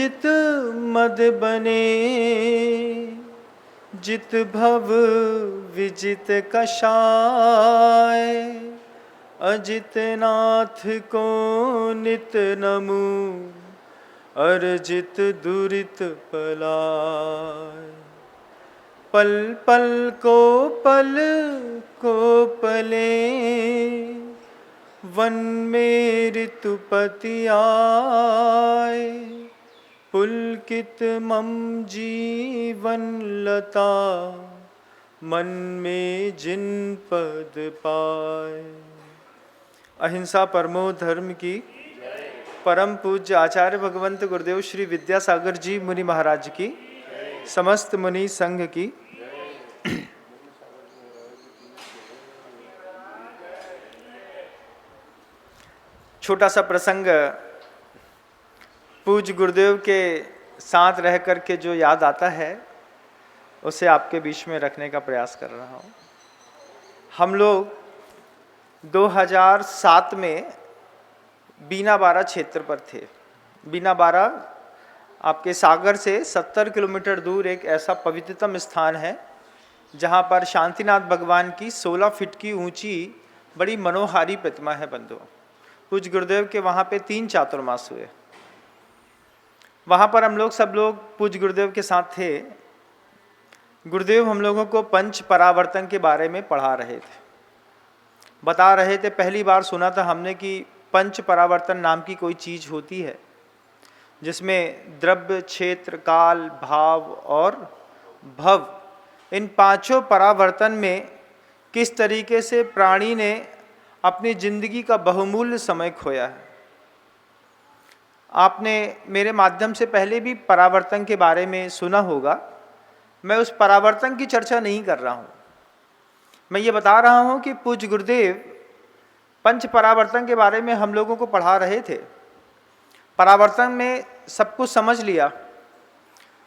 जित मद बने, जित भव विजित कषाय। अजित नाथ को नित नमु, अर्जित दुरित पलाय। पल पल को पले, वन में ऋतुपति आए। पुलकित मम जीवन लता, मन में जिन पद पाए। अहिंसा परमो धर्म की परम पूज्य आचार्य भगवंत गुरुदेव श्री विद्यासागर जी मुनि महाराज की, समस्त मुनि संघ की। छोटा सा प्रसंग पूज्य गुरुदेव के साथ रह कर के जो याद आता है, उसे आपके बीच में रखने का प्रयास कर रहा हूँ। हम लोग 2007 में बीना बारा क्षेत्र पर थे। बीना बारा आपके सागर से 70 किलोमीटर दूर एक ऐसा पवित्रतम स्थान है जहाँ पर शांतिनाथ भगवान की 16 फीट की ऊंची बड़ी मनोहारी प्रतिमा है बंधु। पूज्य गुरुदेव के वहाँ पे 3 चातुर्मास हुए। वहाँ पर हम लोग सब लोग पूज्य गुरुदेव के साथ थे। गुरुदेव हम लोगों को पंच परावर्तन के बारे में पढ़ा रहे थे, बता रहे थे। पहली बार सुना था हमने कि पंच परावर्तन नाम की कोई चीज़ होती है, जिसमें द्रव्य, क्षेत्र, काल, भाव और भव, इन 5 परावर्तन में किस तरीके से प्राणी ने अपनी जिंदगी का बहुमूल्य समय खोया है। आपने मेरे माध्यम से पहले भी परावर्तन के बारे में सुना होगा। मैं उस परावर्तन की चर्चा नहीं कर रहा हूँ। मैं ये बता रहा हूँ कि पूज्य गुरुदेव पंच परावर्तन के बारे में हम लोगों को पढ़ा रहे थे। परावर्तन में सब कुछ समझ लिया।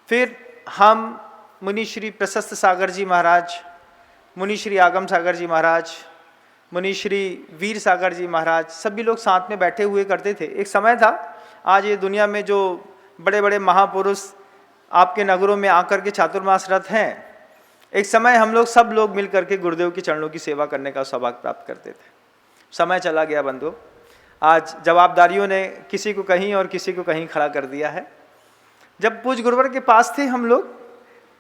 फिर हम मुनि श्री प्रशस्त सागर जी महाराज, मुनि श्री आगम सागर जी महाराज, मुनि श्री वीर सागर जी महाराज, सभी लोग साथ में बैठे हुए करते थे। एक समय था, आज ये दुनिया में जो बड़े बड़े महापुरुष आपके नगरों में आकर के चातुर्मासरत हैं, एक समय हम लोग सब लोग मिल करके गुरुदेव के चरणों की सेवा करने का सौभाग्य प्राप्त करते थे। समय चला गया बंधु। आज जवाबदारियों ने किसी को कहीं और किसी को कहीं खड़ा कर दिया है। जब पूज्य गुरुवर के पास थे हम लोग,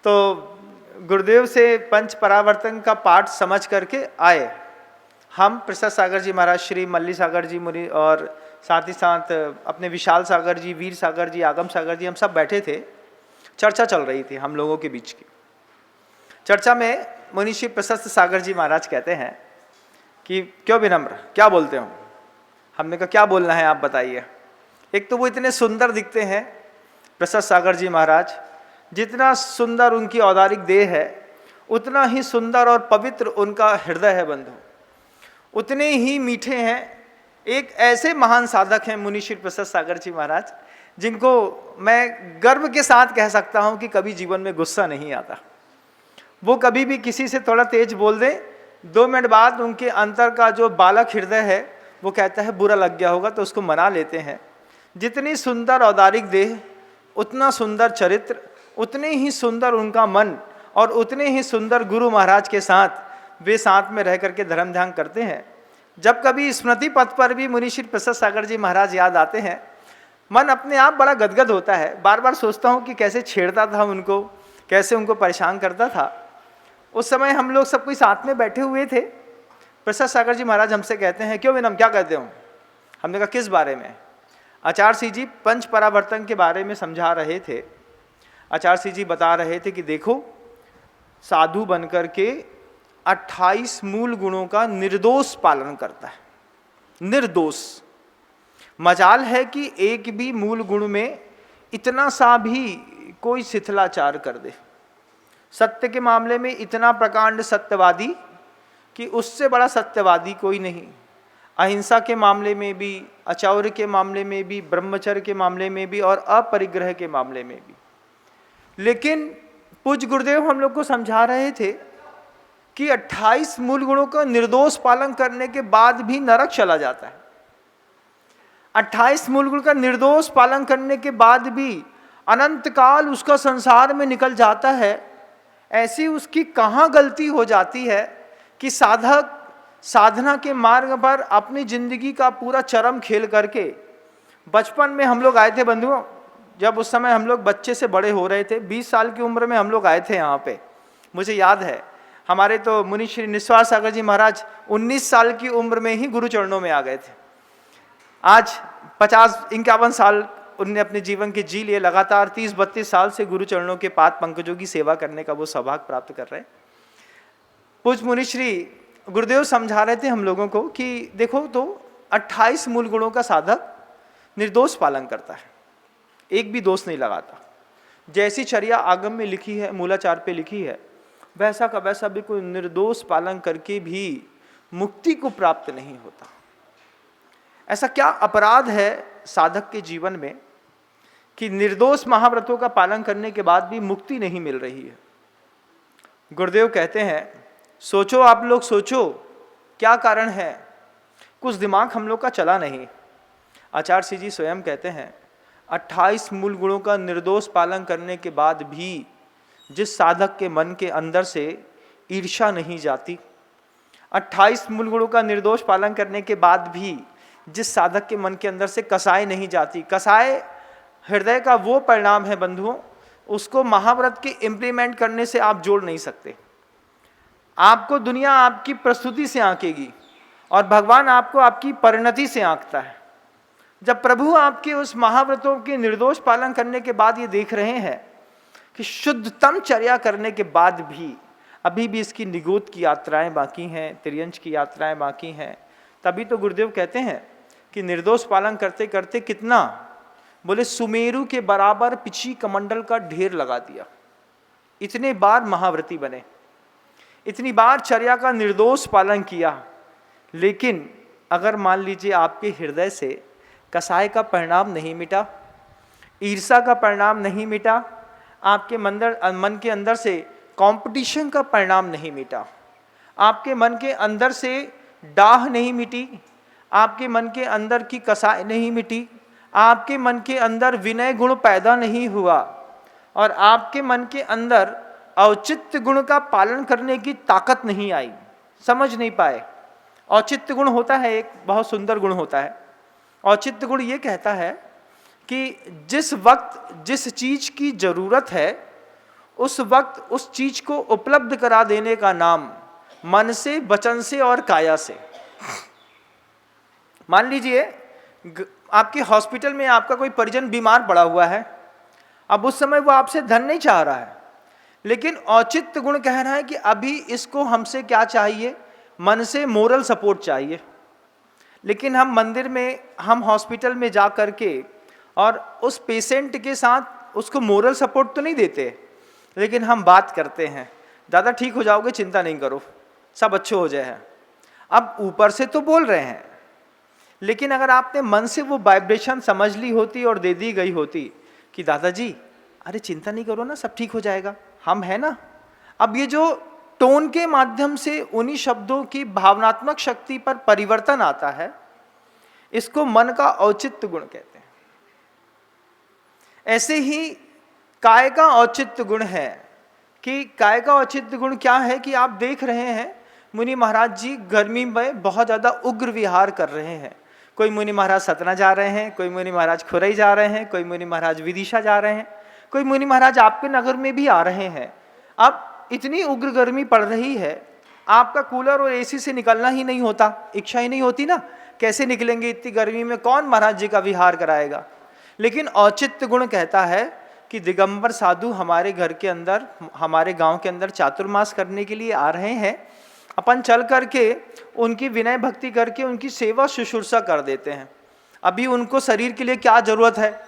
तो गुरुदेव से पंच परावर्तन का पाठ समझ करके आए। हम प्रसाद सागर जी महाराज, श्री मल्ली सागर जी मुनि और साथ ही साथ अपने विशाल सागर जी, वीर सागर जी, आगम सागर जी, हम सब बैठे थे। चर्चा चल रही थी हम लोगों के बीच की। चर्चा में मुनि श्री प्रशस्त सागर जी महाराज कहते हैं कि क्यों विनम्र, क्या बोलते हो? हमने कहा क्या बोलना है आप बताइए। एक तो वो इतने सुंदर दिखते हैं प्रशस्त सागर जी महाराज, जितना सुंदर उनकी औदारिक देह है उतना ही सुंदर और पवित्र उनका हृदय है बंधु, उतने ही मीठे हैं। एक ऐसे महान साधक हैं मुनि श्री प्रशस्त सागर जी महाराज, जिनको मैं गर्व के साथ कह सकता हूं कि कभी जीवन में गुस्सा नहीं आता। वो कभी भी किसी से थोड़ा तेज बोल दे, 2 मिनट बाद उनके अंतर का जो बालक हृदय है वो कहता है बुरा लग गया होगा, तो उसको मना लेते हैं। जितनी सुंदर औदारिक देह, उतना सुंदर चरित्र, उतने ही सुंदर उनका मन और उतने ही सुंदर गुरु महाराज के साथ वे साथ में रह करके धर्म ध्यान करते हैं। जब कभी स्मृति पथ पर भी मुनि श्री प्रसाद सागर जी महाराज याद आते हैं, मन अपने आप बड़ा गदगद होता है। बार बार सोचता हूँ कि कैसे छेड़ता था उनको, कैसे उनको परेशान करता था। उस समय हम लोग सब कोई साथ में बैठे हुए थे। प्रसाद सागर जी महाराज हमसे कहते हैं, क्यों विनम, क्या कहते हो? हमने कहा किस बारे में? आचार्य सिंह जी पंच परावर्तन के बारे में समझा रहे थे। आचार्य सिंह जी बता रहे थे कि देखो, साधु बनकर के 28 मूल गुणों का निर्दोष पालन करता है। निर्दोष। मजाल है कि एक भी मूल गुण में इतना सा भी कोई शिथिलाचार कर दे। सत्य के मामले में इतना प्रकांड सत्यवादी कि उससे बड़ा सत्यवादी कोई नहीं। अहिंसा के मामले में भी, अचौर्य के मामले में भी, ब्रह्मचर्य के मामले में भी और अपरिग्रह के मामले में भी। लेकिन पूज्य गुरुदेव हम लोग को समझा रहे थे कि 28 मूल गुणों का निर्दोष पालन करने के बाद भी नरक चला जाता है। 28 मूल गुण का निर्दोष पालन करने के बाद भी अनंत काल उसका संसार में निकल जाता है। ऐसी उसकी कहाँ गलती हो जाती है कि साधक साधना के मार्ग पर अपनी जिंदगी का पूरा चरम खेल करके, बचपन में हम लोग आए थे बंधुओं, जब उस समय हम लोग बच्चे से बड़े हो रहे थे, 20 साल की उम्र में हम लोग आए थे यहाँ पे, मुझे याद है। हमारे तो मुनि श्री निस्वार सागर जी महाराज 19 साल की उम्र में ही गुरु चरणों में आ गए थे। आज 50-51 साल उनने अपने जीवन के जी लिए, लगातार 30-32 साल से गुरु चरणों के पाद पंकजों की सेवा करने का वो सौभाग्य प्राप्त कर रहे हैं। पूज्य मुनि श्री गुरुदेव समझा रहे थे हम लोगों को कि देखो तो 28 मूल गुणों का साधक निर्दोष पालन करता है, एक भी दोष नहीं लगाता। जैसी चर्या आगम में लिखी है, मूलाचार पे लिखी है, वैसा का वैसा भी कोई निर्दोष पालन करके भी मुक्ति को प्राप्त नहीं होता। ऐसा क्या अपराध है साधक के जीवन में कि निर्दोष महाव्रतों का पालन करने के बाद भी मुक्ति नहीं मिल रही है। गुरुदेव कहते हैं, सोचो आप लोग, सोचो क्या कारण है। कुछ दिमाग हम लोग का चला नहीं। आचार्य श्री जी स्वयं कहते हैं, 28 मूल गुणों का निर्दोष पालन करने के बाद भी जिस साधक के मन के अंदर से ईर्ष्या नहीं जाती, 28 मूल गुणों का निर्दोष पालन करने के बाद भी जिस साधक के मन के अंदर से कसाय नहीं जाती, कसाय हृदय का वो परिणाम है बंधुओं, उसको महाव्रत के इम्प्लीमेंट करने से आप जोड़ नहीं सकते। आपको दुनिया आपकी प्रस्तुति से आंकेगी और भगवान आपको आपकी परिणति से आंकता है। जब प्रभु आपके उस महाव्रतों के निर्दोष पालन करने के बाद ये देख रहे हैं कि शुद्धतम चर्या करने के बाद भी अभी भी इसकी निगोद की यात्राएं बाकी हैं, त्रियंश की यात्राएं बाकी हैं, तभी तो गुरुदेव कहते हैं कि निर्दोष पालन करते करते कितना, बोले सुमेरु के बराबर पिछी कमंडल का ढेर लगा दिया। इतने बार महाव्रती बने, इतनी बार चर्या का निर्दोष पालन किया, लेकिन अगर मान लीजिए आपके हृदय से कसाय का परिणाम नहीं मिटा, ईर्षा का परिणाम नहीं मिटा, आपके मन के अंदर से कंपटीशन का परिणाम नहीं मिटा, आपके मन के अंदर से डाह नहीं मिटी, आपके मन के अंदर की कसाय नहीं मिटी, आपके मन के अंदर विनय गुण पैदा नहीं हुआ और आपके मन के अंदर औचित्य गुण का पालन करने की ताकत नहीं आई, समझ नहीं पाए। औचित्य गुण होता है एक बहुत सुंदर गुण होता है। औचित्य गुण ये कहता है कि जिस वक्त जिस चीज की जरूरत है उस वक्त उस चीज को उपलब्ध करा देने का नाम मन से, वचन से और काया से। मान लीजिए आपके हॉस्पिटल में आपका कोई परिजन बीमार पड़ा हुआ है, अब उस समय वो आपसे धन नहीं चाह रहा है, लेकिन औचित्य गुण कह रहा है कि अभी इसको हमसे क्या चाहिए, मन से मोरल सपोर्ट चाहिए। लेकिन हम मंदिर में, हम हॉस्पिटल में जा कर के और उस पेशेंट के साथ उसको मोरल सपोर्ट तो नहीं देते, लेकिन हम बात करते हैं, दादा ठीक हो जाओगे, चिंता नहीं करो, सब अच्छे हो जाए। अब ऊपर से तो बोल रहे हैं, लेकिन अगर आपने मन से वो वाइब्रेशन समझ ली होती और दे दी गई होती कि दादाजी अरे चिंता नहीं करो ना, सब ठीक हो जाएगा, हम है ना। अब ये जो टोन के माध्यम से उन्हीं शब्दों की भावनात्मक शक्ति पर परिवर्तन आता है, इसको मन का औचित्य गुण कहते हैं। ऐसे ही काय का औचित्य गुण है कि काय का औचित्य गुण क्या है कि आप देख रहे हैं मुनि महाराज जी गर्मी में बहुत ज़्यादा उग्र विहार कर रहे हैं। कोई मुनि महाराज सतना जा रहे हैं, कोई मुनि महाराज खुरई जा रहे हैं, कोई मुनि महाराज विदिशा जा रहे हैं, कोई मुनि महाराज आपके नगर में भी आ रहे हैं। अब इतनी उग्र गर्मी पड़ रही है, आपका कूलर और एसी से निकलना ही नहीं होता, इच्छा ही नहीं होती ना, कैसे निकलेंगे इतनी गर्मी में, कौन महाराज जी का विहार कराएगा। लेकिन औचित्य गुण कहता है कि दिगंबर साधु हमारे घर के अंदर, हमारे गांव के अंदर चातुर्मास करने के लिए आ रहे हैं, अपन चल करके उनकी विनय भक्ति करके उनकी सेवा शुश्रूषा कर देते हैं। अभी उनको शरीर के लिए क्या जरूरत है,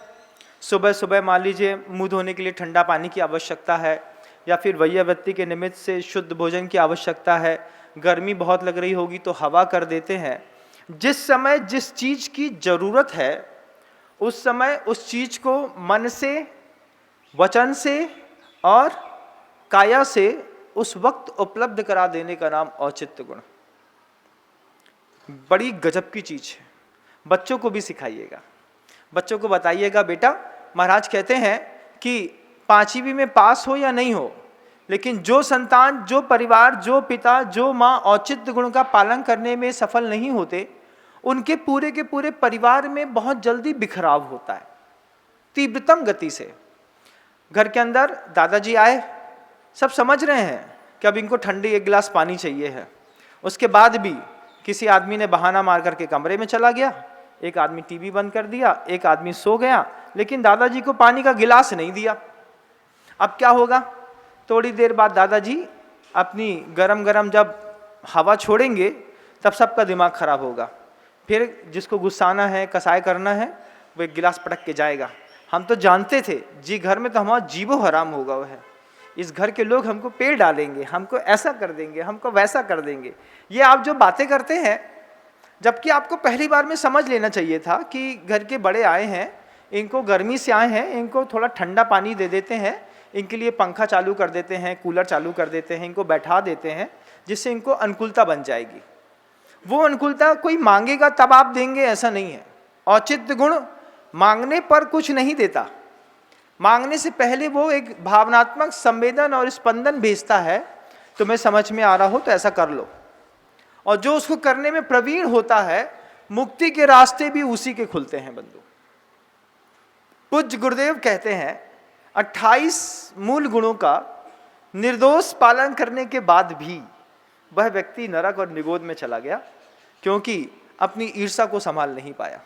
सुबह सुबह मान लीजिए मुंह धोने के लिए ठंडा पानी की आवश्यकता है, या फिर वैयावृत्ति के निमित्त से शुद्ध भोजन की आवश्यकता है, गर्मी बहुत लग रही होगी तो हवा कर देते हैं। जिस समय जिस चीज की जरूरत है उस समय उस चीज को मन से, वचन से और काया से उस वक्त उपलब्ध करा देने का नाम औचित्य गुण। बड़ी गजब की चीज है, बच्चों को भी सिखाइएगा, बच्चों को बताइएगा, बेटा महाराज कहते हैं कि पांचवी में पास हो या नहीं हो, लेकिन जो संतान, जो परिवार, जो पिता, जो माँ औचित्य गुण का पालन करने में सफल नहीं होते, उनके पूरे के पूरे परिवार में बहुत जल्दी बिखराव होता है, तीव्रतम गति से। घर के अंदर दादाजी आए, सब समझ रहे हैं कि अब इनको ठंडी एक गिलास पानी चाहिए है। उसके बाद भी किसी आदमी ने बहाना मार करके कमरे में चला गया, एक आदमी टीवी बंद कर दिया, एक आदमी सो गया, लेकिन दादाजी को पानी का गिलास नहीं दिया। अब क्या होगा? थोड़ी देर बाद दादाजी अपनी गरम गरम जब हवा छोड़ेंगे तब सबका दिमाग खराब होगा। फिर जिसको गुस्साना है, कसाई करना है, वो एक गिलास पटक के जाएगा। हम तो जानते थे जी घर में तो हमारा जीवो हराम होगा, वह है इस घर के लोग हमको पेड़ डालेंगे, हमको ऐसा कर देंगे, हमको वैसा कर देंगे। ये आप जो बातें करते हैं, जबकि आपको पहली बार में समझ लेना चाहिए था कि घर के बड़े आए हैं, इनको गर्मी से आए हैं, इनको थोड़ा ठंडा पानी दे देते हैं, इनके लिए पंखा चालू कर देते हैं, कूलर चालू कर देते हैं, इनको बैठा देते हैं, जिससे इनको अनुकूलता बन जाएगी। वो अनुकूलता कोई मांगेगा तब आप देंगे, ऐसा नहीं है। औचित्य गुण मांगने पर कुछ नहीं देता, मांगने से पहले वो एक भावनात्मक संवेदन और स्पंदन भेजता है, तुम्हें समझ में आ रहा हो तो ऐसा कर लो। और जो उसको करने में प्रवीण होता है, मुक्ति के रास्ते भी उसी के खुलते हैं बंधु। पूज्य गुरुदेव कहते हैं 28 मूल गुणों का निर्दोष पालन करने के बाद भी वह व्यक्ति नरक और निगोद में चला गया, क्योंकि अपनी ईर्ष्या को संभाल नहीं पाया।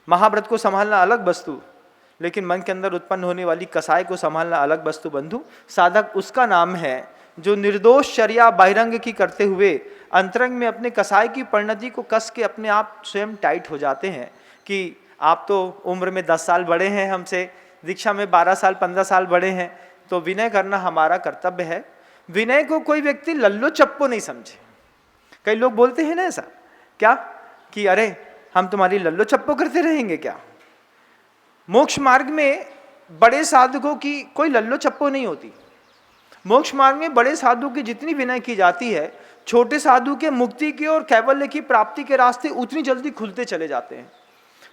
महाव्रत को संभालना अलग वस्तु, लेकिन मन के अंदर उत्पन्न होने वाली कसाय को संभालना अलग वस्तु बंधु। साधक उसका नाम है जो निर्दोष चर्या बहिरंग की करते हुए अंतरंग में अपने कसाय की परिणति को कस के अपने आप स्वयं टाइट हो जाते हैं कि आप तो उम्र में 10 साल बड़े हैं हमसे, दीक्षा में 12 साल 15 साल बड़े हैं, तो विनय करना हमारा कर्तव्य है। विनय को कोई व्यक्ति लल्लो चप्पो नहीं समझे। कई लोग बोलते हैं ना ऐसा, क्या कि अरे हम तुम्हारी लल्लो चप्पो करते रहेंगे क्या? मोक्ष मार्ग में बड़े साधकों की कोई लल्लो चप्पो नहीं होती। मोक्ष मार्ग में बड़े साधु की जितनी विनय की जाती है, छोटे साधु के मुक्ति के और कैवल्य की प्राप्ति के रास्ते उतनी जल्दी खुलते चले जाते हैं।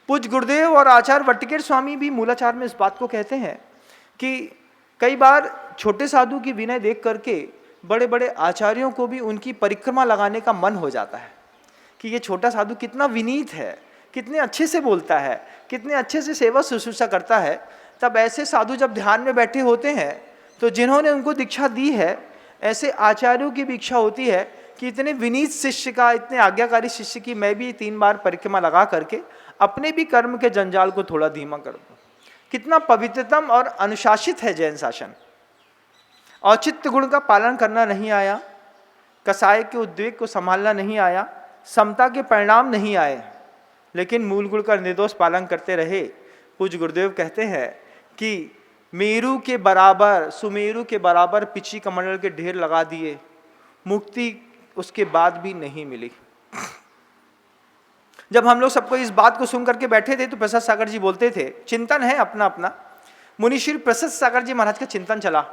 पूज्य गुरुदेव और आचार्य वट्टिकेर स्वामी भी मूलाचार में इस बात को कहते हैं कि कई बार छोटे साधु की विनय देख करके बड़े बड़े आचार्यों को भी उनकी परिक्रमा लगाने का मन हो जाता है कि ये छोटा साधु कितना विनीत है, कितने अच्छे से बोलता है, कितने अच्छे से सेवा शुश्रूषा करता है। तब ऐसे साधु जब ध्यान में बैठे होते हैं तो जिन्होंने उनको दीक्षा दी है, ऐसे आचार्यों की भी इच्छा होती है कि इतने विनीत शिष्य का, इतने आज्ञाकारी शिष्य की मैं भी 3 बार परिक्रमा लगा करके अपने भी कर्म के जंजाल को थोड़ा धीमा कर दूं। कितना पवित्रतम और अनुशासित है जैन शासन। औचित्य गुण का पालन करना नहीं आया, कसाय के उद्वेग को संभालना नहीं आया, समता के परिणाम नहीं आए, लेकिन मूल गुण का निर्दोष पालन करते रहे। पूज्य गुरुदेव कहते हैं कि मेरू के बराबर, सुमेरु के बराबर पिछी कमंडल के ढेर लगा दिए, मुक्ति उसके बाद भी नहीं मिली। जब हम लोग सबको इस बात को सुन करके बैठे थे तो प्रसाद सागर जी बोलते थे, चिंतन है अपना अपना, मुनिश्री प्रसाद सागर जी महाराज का चिंतन चला।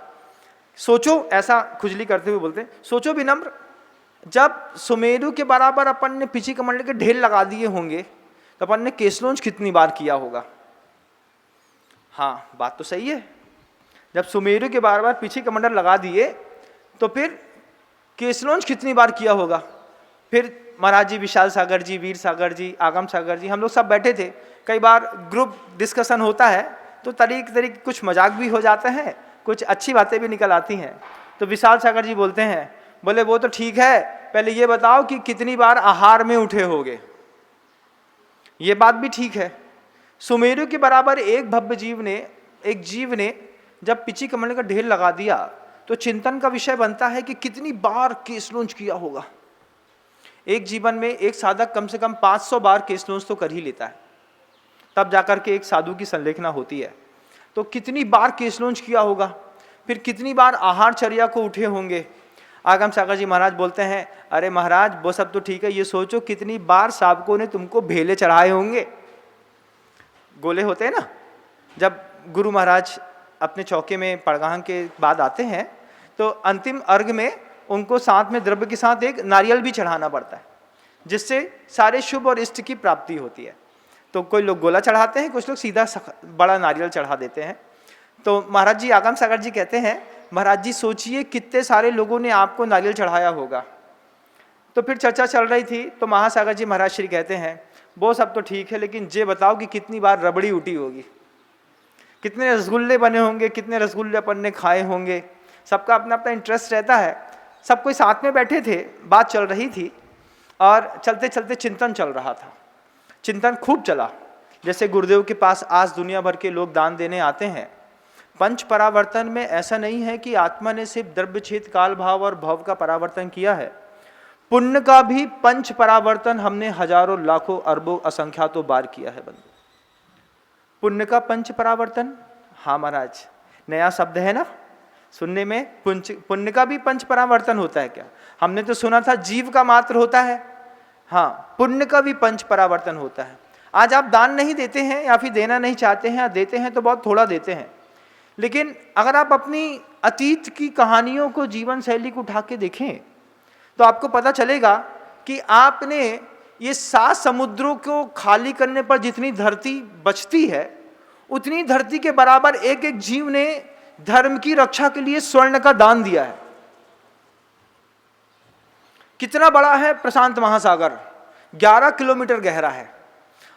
सोचो, ऐसा खुजली करते हुए बोलते, सोचो विनम्र, जब सुमेरु के बराबर अपन ने पिछी कमंडल के ढेर लगा दिए होंगे तो अपन ने केसलोंज कितनी बार किया होगा? हाँ, बात तो सही है। जब सुमेरु के बार बार पीछे कमंडल लगा दिए तो फिर केसलोंज कितनी बार किया होगा? फिर महाराज जी, विशाल सागर जी, वीर सागर जी, आगम सागर जी, हम लोग सब बैठे थे। कई बार ग्रुप डिस्कशन होता है तो तरीके कुछ मजाक भी हो जाते हैं, कुछ अच्छी बातें भी निकल आती हैं। तो विशाल सागर जी बोलते हैं, बोले वो तो ठीक है, पहले ये बताओ कि कितनी बार आहार में उठे होगे। ये बात भी ठीक है। सुमेरु के बराबर एक भव्य जीव ने जब पिछी कमंडल का ढेर लगा दिया तो चिंतन का विषय बनता है कि कितनी बार केसलोंज किया होगा। एक जीवन में एक साधक कम से कम 500 बार केसलोंज तो कर ही लेता है, तब जाकर के एक साधु की संलेखना होती है। तो कितनी बार केसलोंज किया होगा, फिर कितनी बार आहार चर्या को उठे होंगे। आगम सागर जी महाराज बोलते हैं, अरे महाराज वो सब तो ठीक है, ये सोचो कितनी बार साधकों ने तुमको भेले चढ़ाए होंगे। गोले होते हैं ना, जब गुरु महाराज अपने चौके में पड़गाहन के बाद आते हैं तो अंतिम अर्घ में उनको साथ में द्रव्य के साथ एक नारियल भी चढ़ाना पड़ता है, जिससे सारे शुभ और इष्ट की प्राप्ति होती है। तो कोई लोग गोला चढ़ाते हैं, कुछ लोग सीधा बड़ा नारियल चढ़ा देते हैं। तो महाराज जी, आगम सागर जी कहते हैं, महाराज जी सोचिए कितने सारे लोगों ने आपको नारियल चढ़ाया होगा। तो फिर चर्चा चल रही थी, तो महासागर जी महाराज श्री कहते हैं, वो सब तो ठीक है, लेकिन ये बताओ कि कितनी बार रबड़ी उठी होगी, कितने रसगुल्ले बने होंगे, कितने रसगुल्ले अपन ने खाए होंगे। सबका अपना अपना इंटरेस्ट रहता है। सब कोई साथ में बैठे थे, बात चल रही थी और चलते चलते चिंतन चल रहा था। चिंतन खूब चला। जैसे गुरुदेव के पास आज दुनिया भर के लोग दान देने आते हैं। पंच परावर्तन में ऐसा नहीं है कि आत्मा ने सिर्फ द्रव्य छेद काल भाव और भव का परावर्तन किया है, पुण्य का भी पंच परावर्तन हमने हजारों लाखों अरबों असंख्यातों बार किया है बंधु। पुण्य का पंच परावर्तन, हाँ महाराज, नया शब्द है ना सुनने में। पुण्य का भी पंच परावर्तन होता है क्या? हमने तो सुना था जीव का मात्र होता है। हाँ, पुण्य का भी पंच परावर्तन होता है। आज आप दान नहीं देते हैं या फिर देना नहीं चाहते हैं, या देते हैं तो बहुत थोड़ा देते हैं, लेकिन अगर आप अपनी अतीत की कहानियों को, जीवन शैली को उठा के देखें तो आपको पता चलेगा कि आपने ये 7 समुद्रों को खाली करने पर जितनी धरती बचती है, उतनी धरती के बराबर एक एक जीव ने धर्म की रक्षा के लिए स्वर्ण का दान दिया है। कितना बड़ा है प्रशांत महासागर, 11 किलोमीटर गहरा है,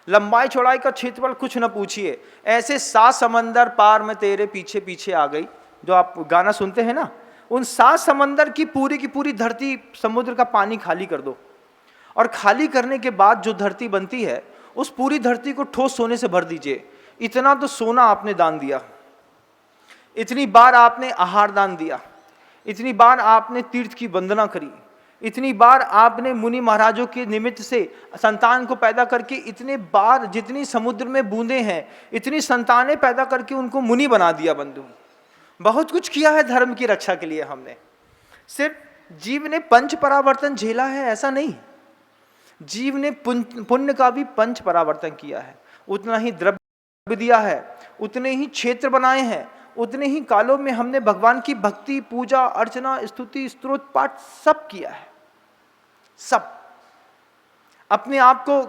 लंबाई चौड़ाई का क्षेत्रफल कुछ न पूछिए। ऐसे 7 समंदर पार में तेरे पीछे पीछे आ गई, जो आप गाना सुनते हैं ना, उन 7 समंदर की पूरी धरती, समुद्र का पानी खाली कर दो, और खाली करने के बाद जो धरती बनती है, उस पूरी धरती को ठोस सोने से भर दीजिए। इतना तो सोना आपने दान दिया, इतनी बार आपने आहार दान दिया, इतनी बार आपने तीर्थ की वंदना करी, इतनी बार आपने मुनि महाराजों के निमित्त से संतान को पैदा करके, इतने बार जितनी समुद्र में बूंदे हैं, इतनी संतानें पैदा करके उनको मुनि बना दिया बंधु। बहुत कुछ किया है धर्म की रक्षा के लिए हमने। सिर्फ जीव ने पंच परावर्तन झेला है ऐसा नहीं, जीव ने पुण्य का भी पंच परावर्तन किया है। उतना ही द्रव्य दिया है, उतने ही क्षेत्र बनाए हैं, उतने ही कालों में हमने भगवान की भक्ति, पूजा, अर्चना, स्तुति, स्तोत्र, पाठ सब किया है। सब। अपने आप को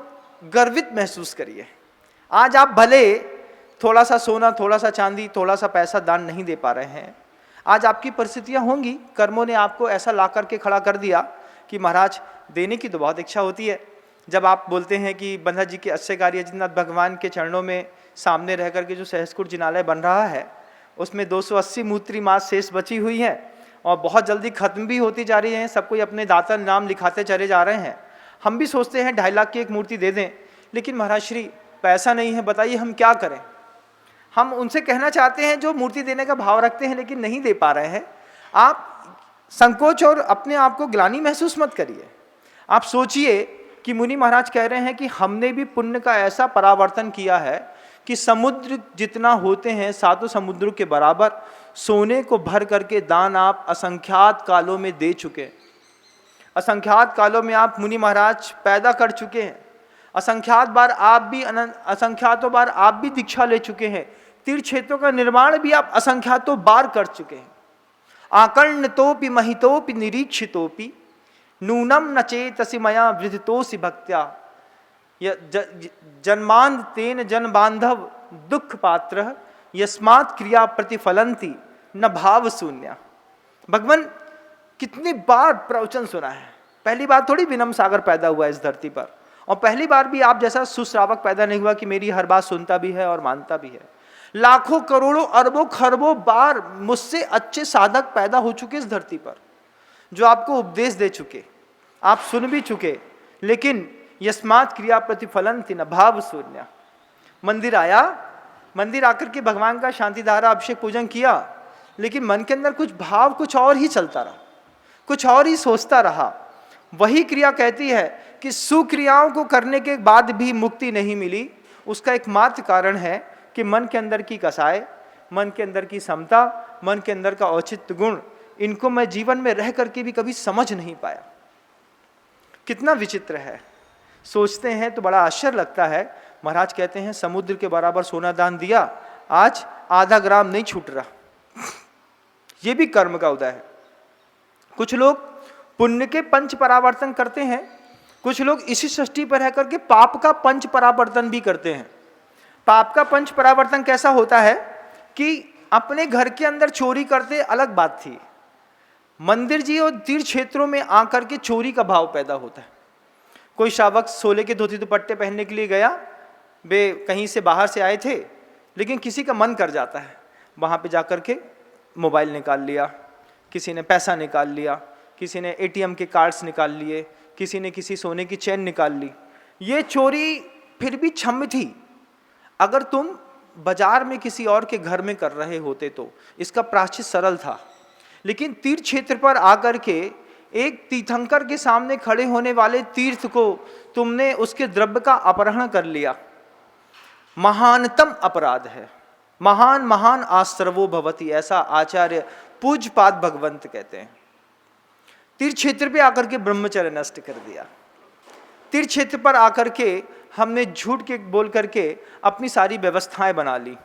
गर्वित महसूस करिए। आज आप भले थोड़ा सा सोना, थोड़ा सा चांदी, थोड़ा सा पैसा दान नहीं दे पा रहे हैं। आज आपकी परिस्थितियां होंगी, कर्मों ने आपको ऐसा ला करके खड़ा कर दिया कि महाराज देने की तो बहुत इच्छा होती है। जब आप बोलते हैं कि बंधा जी के अश्य कार्य जिनाथ भगवान के चरणों में सामने रह करके जो सहस्कुट जिनालय बन रहा है, उसमें 280 मूर्ति मास शेष बची हुई है और बहुत जल्दी खत्म भी होती जा रही है। सब कोई अपने दाता नाम लिखाते चले जा रहे हैं। हम भी सोचते हैं 2.5 लाख की एक मूर्ति दे दें, लेकिन महाराज श्री पैसा नहीं है, बताइए हम क्या करें। हम उनसे कहना चाहते हैं जो मूर्ति देने का भाव रखते हैं लेकिन नहीं दे पा रहे हैं। आप संकोच और अपने आप को ग्लानि महसूस मत करिए। आप सोचिए कि मुनि महाराज कह रहे हैं कि हमने भी पुण्य का ऐसा परावर्तन किया है कि समुद्र जितना होते हैं, 7 समुद्रों के बराबर सोने को भर करके दान आप असंख्यात कालों में दे चुके हैं। असंख्यात कालों में आप मुनि महाराज पैदा कर चुके हैं। असंख्यात बार आप भी असंख्यातों बार आप भी दीक्षा ले चुके हैं। तीर्थ क्षेत्रों का निर्माण भी आप असंख्यातों बार कर चुके हैं। आकर्णतोपि महितोपि निरीक्षितोपि नूनम न चेतसि मया वृद्धतोसि भक्त्या जन्मांध तेन जन बांधव दुख पात्र यस्मात् क्रिया प्रतिफलंती न भाव शून्य। भगवान कितनी बार प्रवचन सुना है। पहली बार थोड़ी विनम्र सागर पैदा हुआ इस धरती पर, और पहली बार भी आप जैसा सुश्रावक पैदा नहीं हुआ कि मेरी हर बात सुनता भी है और मानता भी है। लाखों करोड़ों अरबों खरबों बार मुझसे अच्छे साधक पैदा हो चुके इस धरती पर, जो आपको उपदेश दे चुके, आप सुन भी चुके, लेकिन यस्मात् क्रिया प्रतिफलंति न भाव शून्य। मंदिर आया, मंदिर आकर के भगवान का शांति धारा अभिषेक पूजन किया, लेकिन मन के अंदर कुछ भाव कुछ और ही चलता रहा, कुछ और ही सोचता रहा। वही क्रिया कहती है कि सुक्रियाओं को करने के बाद भी मुक्ति नहीं मिली। उसका एकमात्र कारण है कि मन के अंदर की कसाय, मन के अंदर की समता, मन के अंदर का औचित्य गुण, इनको मैं जीवन में रह करके भी कभी समझ नहीं पाया। कितना विचित्र है। सोचते हैं तो बड़ा आश्चर्य लगता है। महाराज कहते हैं समुद्र के बराबर सोना दान दिया, आज आधा ग्राम नहीं छूट रहा। यह भी कर्म का उदय है। कुछ लोग पुण्य के पंच परावर्तन करते हैं, कुछ लोग इसी सृष्टि पर रह करके पाप का पंच परावर्तन भी करते हैं। पाप का पंच परावर्तन कैसा होता है कि अपने घर के अंदर चोरी करते अलग बात थी, मंदिर जी और तीर्थ क्षेत्रों में आकर के चोरी का भाव पैदा होता है। कोई श्रावक सोले के धोती दुपट्टे पहनने के लिए गया, वे कहीं से बाहर से आए थे, लेकिन किसी का मन कर जाता है, वहाँ पे जाकर के मोबाइल निकाल लिया, किसी ने पैसा निकाल लिया, किसी ने एटीएम के कार्ड्स निकाल लिए, किसी ने किसी सोने की चेन निकाल ली। ये चोरी फिर भी क्षम्य थी। अगर तुम बाजार में किसी और के घर में कर रहे होते तो इसका प्रायश्चित सरल था, लेकिन तीर्थ क्षेत्र पर आकर के एक तीर्थंकर के सामने खड़े होने वाले तीर्थ को तुमने उसके द्रव्य का अपहरण कर लिया, महानतम अपराध है। महान महान आश्रवो भवति, ऐसा आचार्य पूज्यपाद भगवंत कहते हैं। तीर्थ क्षेत्र पे आकर के ब्रह्मचर्य नष्ट कर दिया। तीर्थ क्षेत्र पर आकर के हमने झूठ के बोल करके अपनी सारी व्यवस्थाएं बना ली।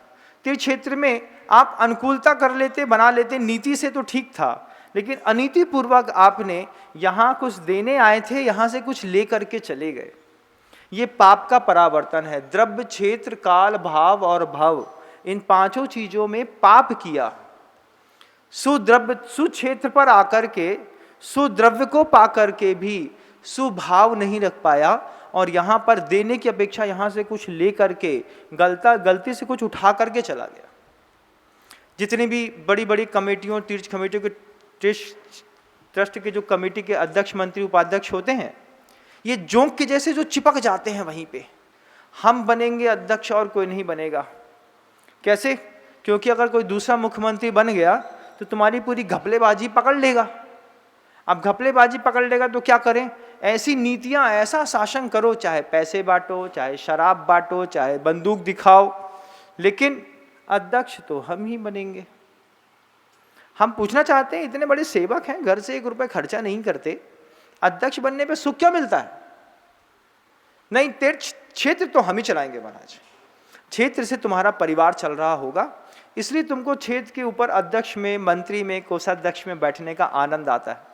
तीर्थ क्षेत्र में आप अनुकूलता कर लेते, बना लेते, नीति से तो ठीक था, लेकिन अनीति पूर्वक आपने यहाँ कुछ देने आए थे, यहाँ से कुछ ले करके चले गए। ये पाप का परावर्तन है। द्रव्य, क्षेत्र, काल, भाव और भव, इन पांचों चीजों में पाप किया। सुद्रव्य सुक्षेत्र पर आकर के सुद्रव्य को पाकर के भी सुभाव नहीं रख पाया, और यहाँ पर देने की अपेक्षा यहाँ से कुछ ले करके गलती से कुछ उठा करके चला गया। जितनी भी बड़ी बड़ी कमेटियों, तीर्थ कमेटियों के ट्रस्ट के जो कमेटी के अध्यक्ष, मंत्री, उपाध्यक्ष होते हैं, ये जोंक के जैसे जो चिपक जाते हैं वहीं पे, हम बनेंगे अध्यक्ष और कोई नहीं बनेगा। कैसे? क्योंकि अगर कोई दूसरा मुख्यमंत्री बन गया तो तुम्हारी पूरी घपलेबाजी पकड़ लेगा। अब घपलेबाजी पकड़ लेगा तो क्या करें? ऐसी नीतियां, ऐसा शासन करो, चाहे पैसे बांटो, चाहे शराब बांटो, चाहे बंदूक दिखाओ, लेकिन अध्यक्ष तो हम ही बनेंगे। हम पूछना चाहते हैं, इतने बड़े सेवक हैं, घर से 1 रुपए खर्चा नहीं करते, अध्यक्ष बनने पे सुख क्या मिलता है? नहीं, तीर्थ क्षेत्र तो हम ही चलाएंगे महाराज। क्षेत्र से तुम्हारा परिवार चल रहा होगा, इसलिए तुमको क्षेत्र के ऊपर अध्यक्ष में, मंत्री में, कोषाध्यक्ष में बैठने का आनंद आता है,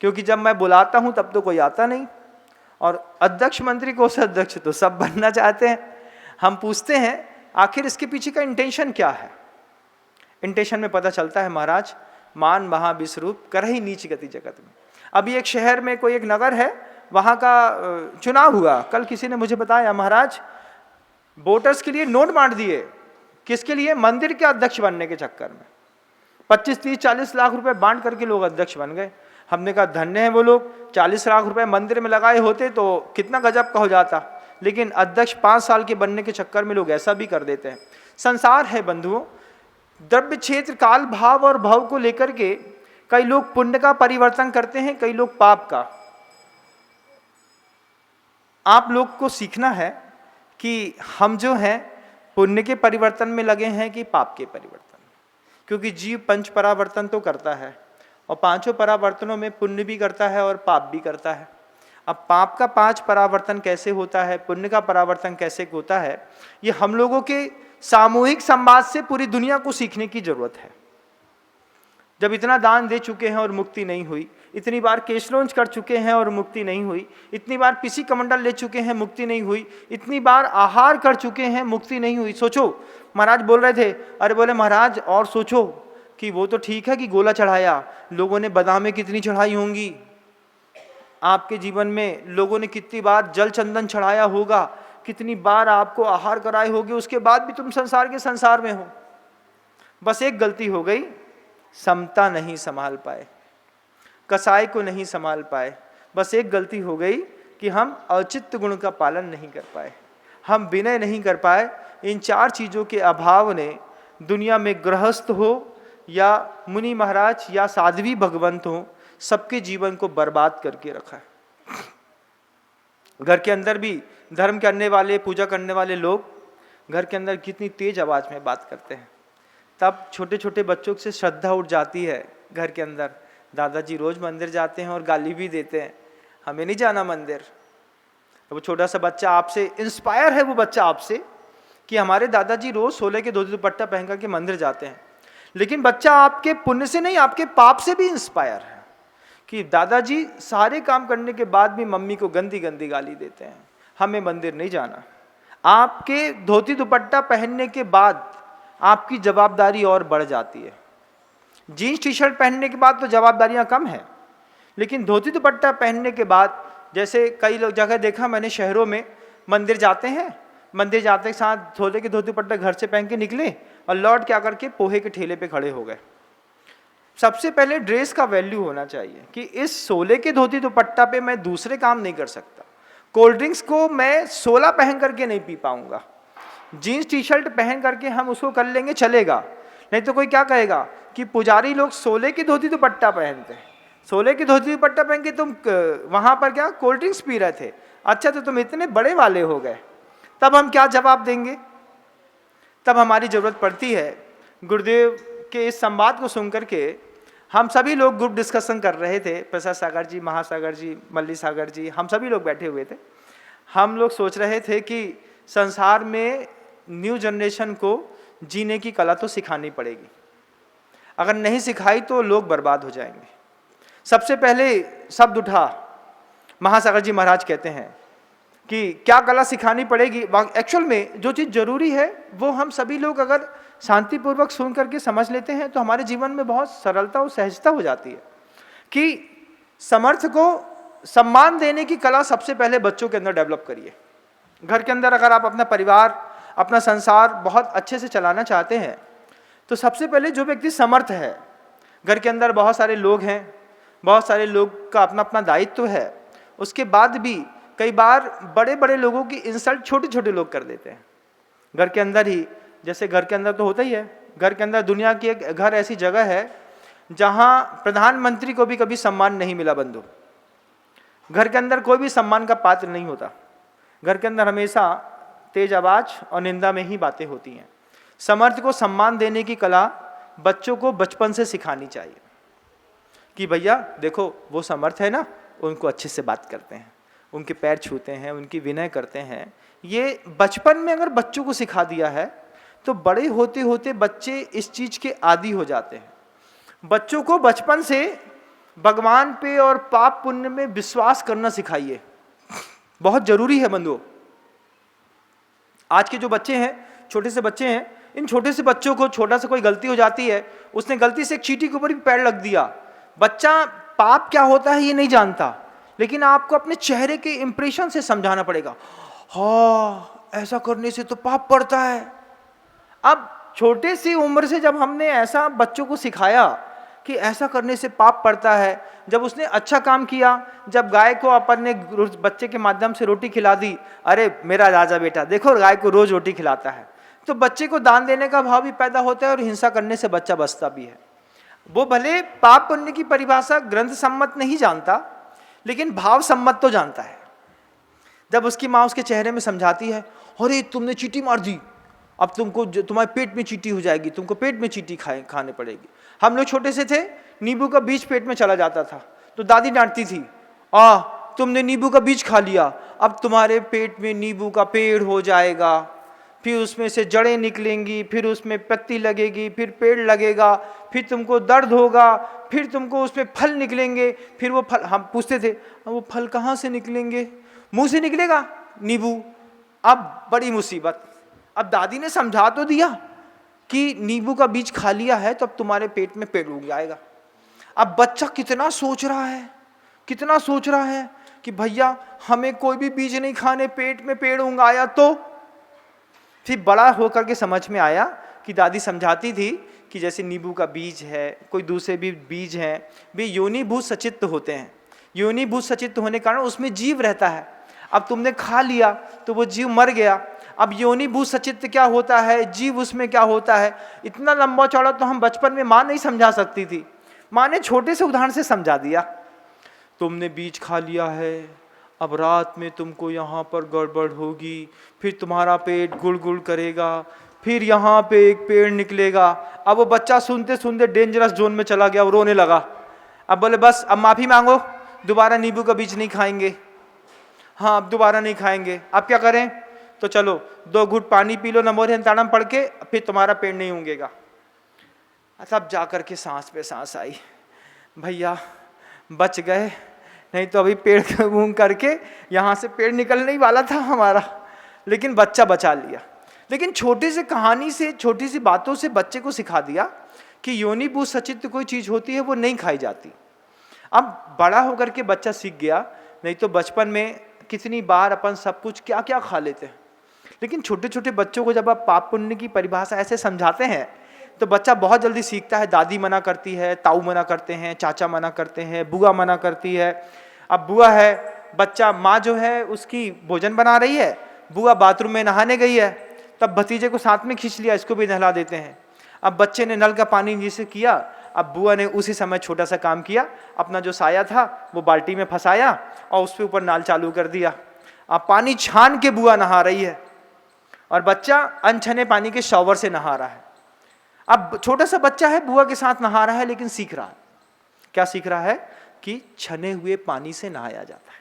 क्योंकि जब मैं बुलाता हूं तब तो कोई आता नहीं, और अध्यक्ष, मंत्री, कोषाध्यक्ष तो सब बनना चाहते हैं। हम पूछते हैं आखिर इसके पीछे का इंटेंशन क्या है? इंटेंशन में पता चलता है महाराज, मान महाविश्वरूप करहि नीच गति जगत में। अभी एक शहर में कोई एक नगर है, वहां का चुनाव हुआ। कल किसी ने मुझे बताया, महाराज वोटर्स के लिए नोट बांट दिए। किसके लिए? मंदिर के अध्यक्ष बनने के चक्कर में 25, 30, 40 लाख रुपए बांट करके लोग अध्यक्ष बन गए। हमने कहा धन्य है वो लोग, 40 लाख रुपए मंदिर में लगाए होते तो कितना गजब का हो जाता, लेकिन अध्यक्ष 5 साल के बनने के चक्कर में लोग ऐसा भी कर देते हैं। संसार है बंधुओं, द्रव्य, क्षेत्र, काल, भाव और भव को लेकर के कई लोग पुण्य का परिवर्तन करते हैं, कई लोग पाप का। आप लोग को सीखना है कि हम जो हैं पुण्य के परिवर्तन में लगे हैं कि पाप के परिवर्तन, क्योंकि जीव 5 परावर्तन तो करता है, और 5 परावर्तनों में पुण्य भी करता है और पाप भी करता है। अब पाप का 5 परावर्तन कैसे होता है, पुण्य का परावर्तन कैसे होता है, ये हम लोगों के सामूहिक संवाद से पूरी दुनिया को सीखने की जरूरत है। जब इतना दान दे चुके हैं और मुक्ति नहीं हुई, इतनी बार केशलोंज कर चुके हैं और मुक्ति नहीं हुई, इतनी बार पीसी कमंडल ले चुके हैं, मुक्ति नहीं हुई, इतनी बार आहार कर चुके हैं, मुक्ति नहीं हुई। सोचो, महाराज बोल रहे थे, अरे बोले महाराज और सोचो कि वो तो ठीक है कि गोला चढ़ाया, लोगों ने बादामें कितनी चढ़ाई होंगी, आपके जीवन में लोगों ने कितनी बार जल चंदन चढ़ाया होगा, कितनी बार आपको आहार कराए होगे, उसके बाद भी तुम संसार के संसार में हो। बस एक गलती हो गई, समता नहीं संभाल पाए, कसाई को नहीं संभाल पाए। बस एक गलती हो गई कि हम औचित्य गुण का पालन नहीं कर पाए, हम विनय नहीं कर पाए। इन 4 चीज़ों के अभाव ने दुनिया में गृहस्थ हो या मुनि महाराज या साध्वी भगवंत हो, सबके जीवन को बर्बाद करके रखा है। घर के अंदर भी धर्म करने वाले, पूजा करने वाले लोग घर के अंदर कितनी तेज आवाज में बात करते हैं, तब छोटे छोटे बच्चों से श्रद्धा उठ जाती है घर के अंदर। दादाजी रोज मंदिर जाते हैं और गाली भी देते हैं, हमें नहीं जाना मंदिर। वो छोटा सा बच्चा आपसे इंस्पायर है, वो बच्चा आपसे कि हमारे दादाजी रोज सोले के धोती दुपट्टा पहन करके मंदिर जाते हैं, लेकिन बच्चा आपके पुण्य से नहीं, आपके पाप से भी इंस्पायर है कि दादाजी सारे काम करने के बाद भी मम्मी को गंदी गंदी गाली देते हैं, हमें मंदिर नहीं जाना। आपके धोती दुपट्टा पहनने के बाद आपकी जवाबदारी और बढ़ जाती है। जीन्स टी शर्ट पहनने के बाद तो जवाबदारियां कम हैं, लेकिन धोती दुपट्टा पहनने के बाद, जैसे कई लोग जगह देखा मैंने शहरों में, मंदिर जाते हैं, मंदिर जाते के साथ धोते के धोती दुपट्टा घर से पहन के निकले और लौट के आकर के पोहे के ठेले पे खड़े हो गए। सबसे पहले ड्रेस का वैल्यू होना चाहिए कि इस 16 के धोती दुपट्टा पे मैं दूसरे काम नहीं कर सकता। कोल्ड ड्रिंक्स को मैं 16 पहन करके नहीं पी पाऊंगा। जीन्स टी शर्ट पहन करके हम उसको कर लेंगे, चलेगा, नहीं तो कोई क्या कहेगा कि पुजारी लोग 16 की धोती दुपट्टा पहनते हैं, 16 की धोती दुपट्टा पहन के तुम वहां पर क्या कोल्ड ड्रिंक्स पी रहे थे, अच्छा तो तुम इतने बड़े वाले हो गए। तब हम क्या जवाब देंगे? तब हमारी जरूरत पड़ती है। गुरुदेव के इस संवाद को सुन करके हम सभी लोग ग्रुप डिस्कशन कर रहे थे, प्रसाद सागर जी, महासागर जी, मल्ली सागर जी, हम सभी लोग बैठे हुए थे। हम लोग सोच रहे थे कि संसार में न्यू जनरेशन को जीने की कला तो सिखानी पड़ेगी, अगर नहीं सिखाई तो लोग बर्बाद हो जाएंगे। सबसे पहले शब्द उठा, महासागर जी महाराज कहते हैं कि क्या कला सिखानी पड़ेगी। एक्चुअल में जो चीज़ जरूरी है वो हम सभी लोग अगर शांतिपूर्वक सुन करके समझ लेते हैं तो हमारे जीवन में बहुत सरलता और सहजता हो जाती है कि समर्थ को सम्मान देने की कला सबसे पहले बच्चों के अंदर डेवलप करिए। घर के अंदर अगर आप अपना परिवार, अपना संसार बहुत अच्छे से चलाना चाहते हैं तो सबसे पहले जो व्यक्ति समर्थ है, घर के अंदर बहुत सारे लोग हैं, बहुत सारे लोग का अपना अपना दायित्व है, उसके बाद भी कई बार बड़े बड़े लोगों की इंसल्ट छोटे छोटे लोग कर देते हैं घर के अंदर ही। जैसे घर के अंदर तो होता ही है, घर के अंदर दुनिया की एक घर ऐसी जगह है जहां प्रधानमंत्री को भी कभी सम्मान नहीं मिला बंधु। घर के अंदर कोई भी सम्मान का पात्र नहीं होता, घर के अंदर हमेशा तेज आवाज और निंदा में ही बातें होती हैं। समर्थ को सम्मान देने की कला बच्चों को बचपन से सिखानी चाहिए कि भैया देखो वो समर्थ है ना, उनको अच्छे से बात करते हैं, उनके पैर छूते हैं, उनकी विनय करते हैं। ये बचपन में अगर बच्चों को सिखा दिया है तो बड़े होते होते बच्चे इस चीज के आदी हो जाते हैं। बच्चों को बचपन से भगवान पे और पाप पुण्य में विश्वास करना सिखाइए, बहुत जरूरी है बंधुओं। आज के जो बच्चे हैं, छोटे से बच्चे हैं, इन छोटे से बच्चों को छोटा सा कोई गलती हो जाती है, उसने गलती से एक चींटी के ऊपर भी पैर रख दिया, बच्चा पाप क्या होता है ये नहीं जानता, लेकिन आपको अपने चेहरे के इंप्रेशन से समझाना पड़ेगा, हाँ ऐसा करने से तो पाप पड़ता है। अब छोटे सी उम्र से जब हमने ऐसा बच्चों को सिखाया कि ऐसा करने से पाप पड़ता है, जब उसने अच्छा काम किया, जब गाय को अपन ने बच्चे के माध्यम से रोटी खिला दी, अरे मेरा राजा बेटा देखो गाय को रोज रोटी खिलाता है, तो बच्चे को दान देने का भाव भी पैदा होता है और हिंसा करने से बच्चा बचता भी है। वो भले पाप पुण्य की परिभाषा ग्रंथ सम्मत नहीं जानता, लेकिन भाव सम्मत तो जानता है। जब उसकी माँ उसके चेहरे में समझाती है, अरे तुमने चींटी मार दी, अब तुमको तुम्हारे पेट में चींटी हो जाएगी, तुमको पेट में चींटी खाने पड़ेगी। हम लोग छोटे से थे, नींबू का बीज पेट में चला जाता था तो दादी डांटती थी, तुमने नींबू का बीज खा लिया, अब तुम्हारे पेट में नींबू का पेड़ हो जाएगा, फिर उसमें से जड़ें निकलेंगी, फिर उसमें पत्ती लगेगी, फिर पेड़ लगेगा, फिर तुमको दर्द होगा, फिर तुमको उसमें फल निकलेंगे, फिर वो फल, हम पूछते थे वो फल कहाँ से निकलेंगे, मुंह से निकलेगा नींबू। अब बड़ी मुसीबत, अब दादी ने समझा तो दिया कि नींबू का बीज खा लिया है तो अब तुम्हारे पेट में पेड़ उग जाएगा। अब बच्चा कितना सोच रहा है, कितना सोच रहा है कि भैया हमें कोई भी बीज नहीं खाने, पेट में पेड़ उगाया तो। फिर बड़ा होकर के समझ में आया कि दादी समझाती थी कि जैसे नींबू का बीज है, कोई दूसरे भी बीज हैं, वे योनिभूत सचित्त होते हैं। योनिभूत सचित्त होने के कारण उसमें जीव रहता है। अब तुमने खा लिया तो वो जीव मर गया। अब योनिभूत सचित्त क्या होता है, जीव उसमें क्या होता है, इतना लंबा चौड़ा तो हम बचपन में माँ नहीं समझा सकती थी। माँ ने छोटे से उदाहरण से समझा दिया, तुमने बीज खा लिया है, अब रात में तुमको यहाँ पर गड़बड़ होगी, फिर तुम्हारा पेट गुड़ करेगा, फिर यहाँ पे एक पेड़ निकलेगा। अब वो बच्चा सुनते सुनते डेंजरस जोन में चला गया, वो रोने लगा। अब बोले बस अब माफ़ी मांगो, दोबारा नींबू का बीज नहीं खाएंगे। हाँ अब दोबारा नहीं खाएंगे। अब क्या करें, तो चलो 2 घूंट पानी पी लो, नमो ताड़म पढ़ के, फिर तुम्हारा पेट नहीं उगेगा। तब जा कर के सांस पे सांस आई, भैया बच गए, नहीं तो अभी पेड़ ऊँग करके यहाँ से पेड़ निकलने ही वाला था हमारा, लेकिन बच्चा बचा लिया। लेकिन छोटी सी कहानी से, छोटी सी बातों से बच्चे को सिखा दिया कि योनिभूत सचित्र कोई चीज़ होती है वो नहीं खाई जाती। अब बड़ा होकर के बच्चा सीख गया, नहीं तो बचपन में कितनी बार अपन सब कुछ क्या क्या खा लेते हैं। लेकिन छोटे छोटे बच्चों को जब आप पाप पुण्य की परिभाषा ऐसे समझाते हैं तो बच्चा बहुत जल्दी सीखता है। दादी मना करती है, ताऊ मना करते हैं, चाचा मना करते हैं, बुआ मना करती है। अब बुआ है, बच्चा, माँ जो है उसकी भोजन बना रही है, बुआ बाथरूम में नहाने गई है, तब भतीजे को साथ में खींच लिया, इसको भी नहला देते हैं। अब बच्चे ने नल का पानी जिसे किया, अब बुआ ने उसी समय छोटा सा काम किया, अपना जो साया था वो बाल्टी में फंसाया और उसके ऊपर नाल चालू कर दिया। अब पानी छान के बुआ नहा रही है और बच्चा अनछने पानी के शॉवर से नहा रहा है। अब छोटा सा बच्चा है, बुआ के साथ नहा रहा है, लेकिन सीख रहा है। क्या सीख रहा है? कि छने हुए पानी से नहाया जाता है।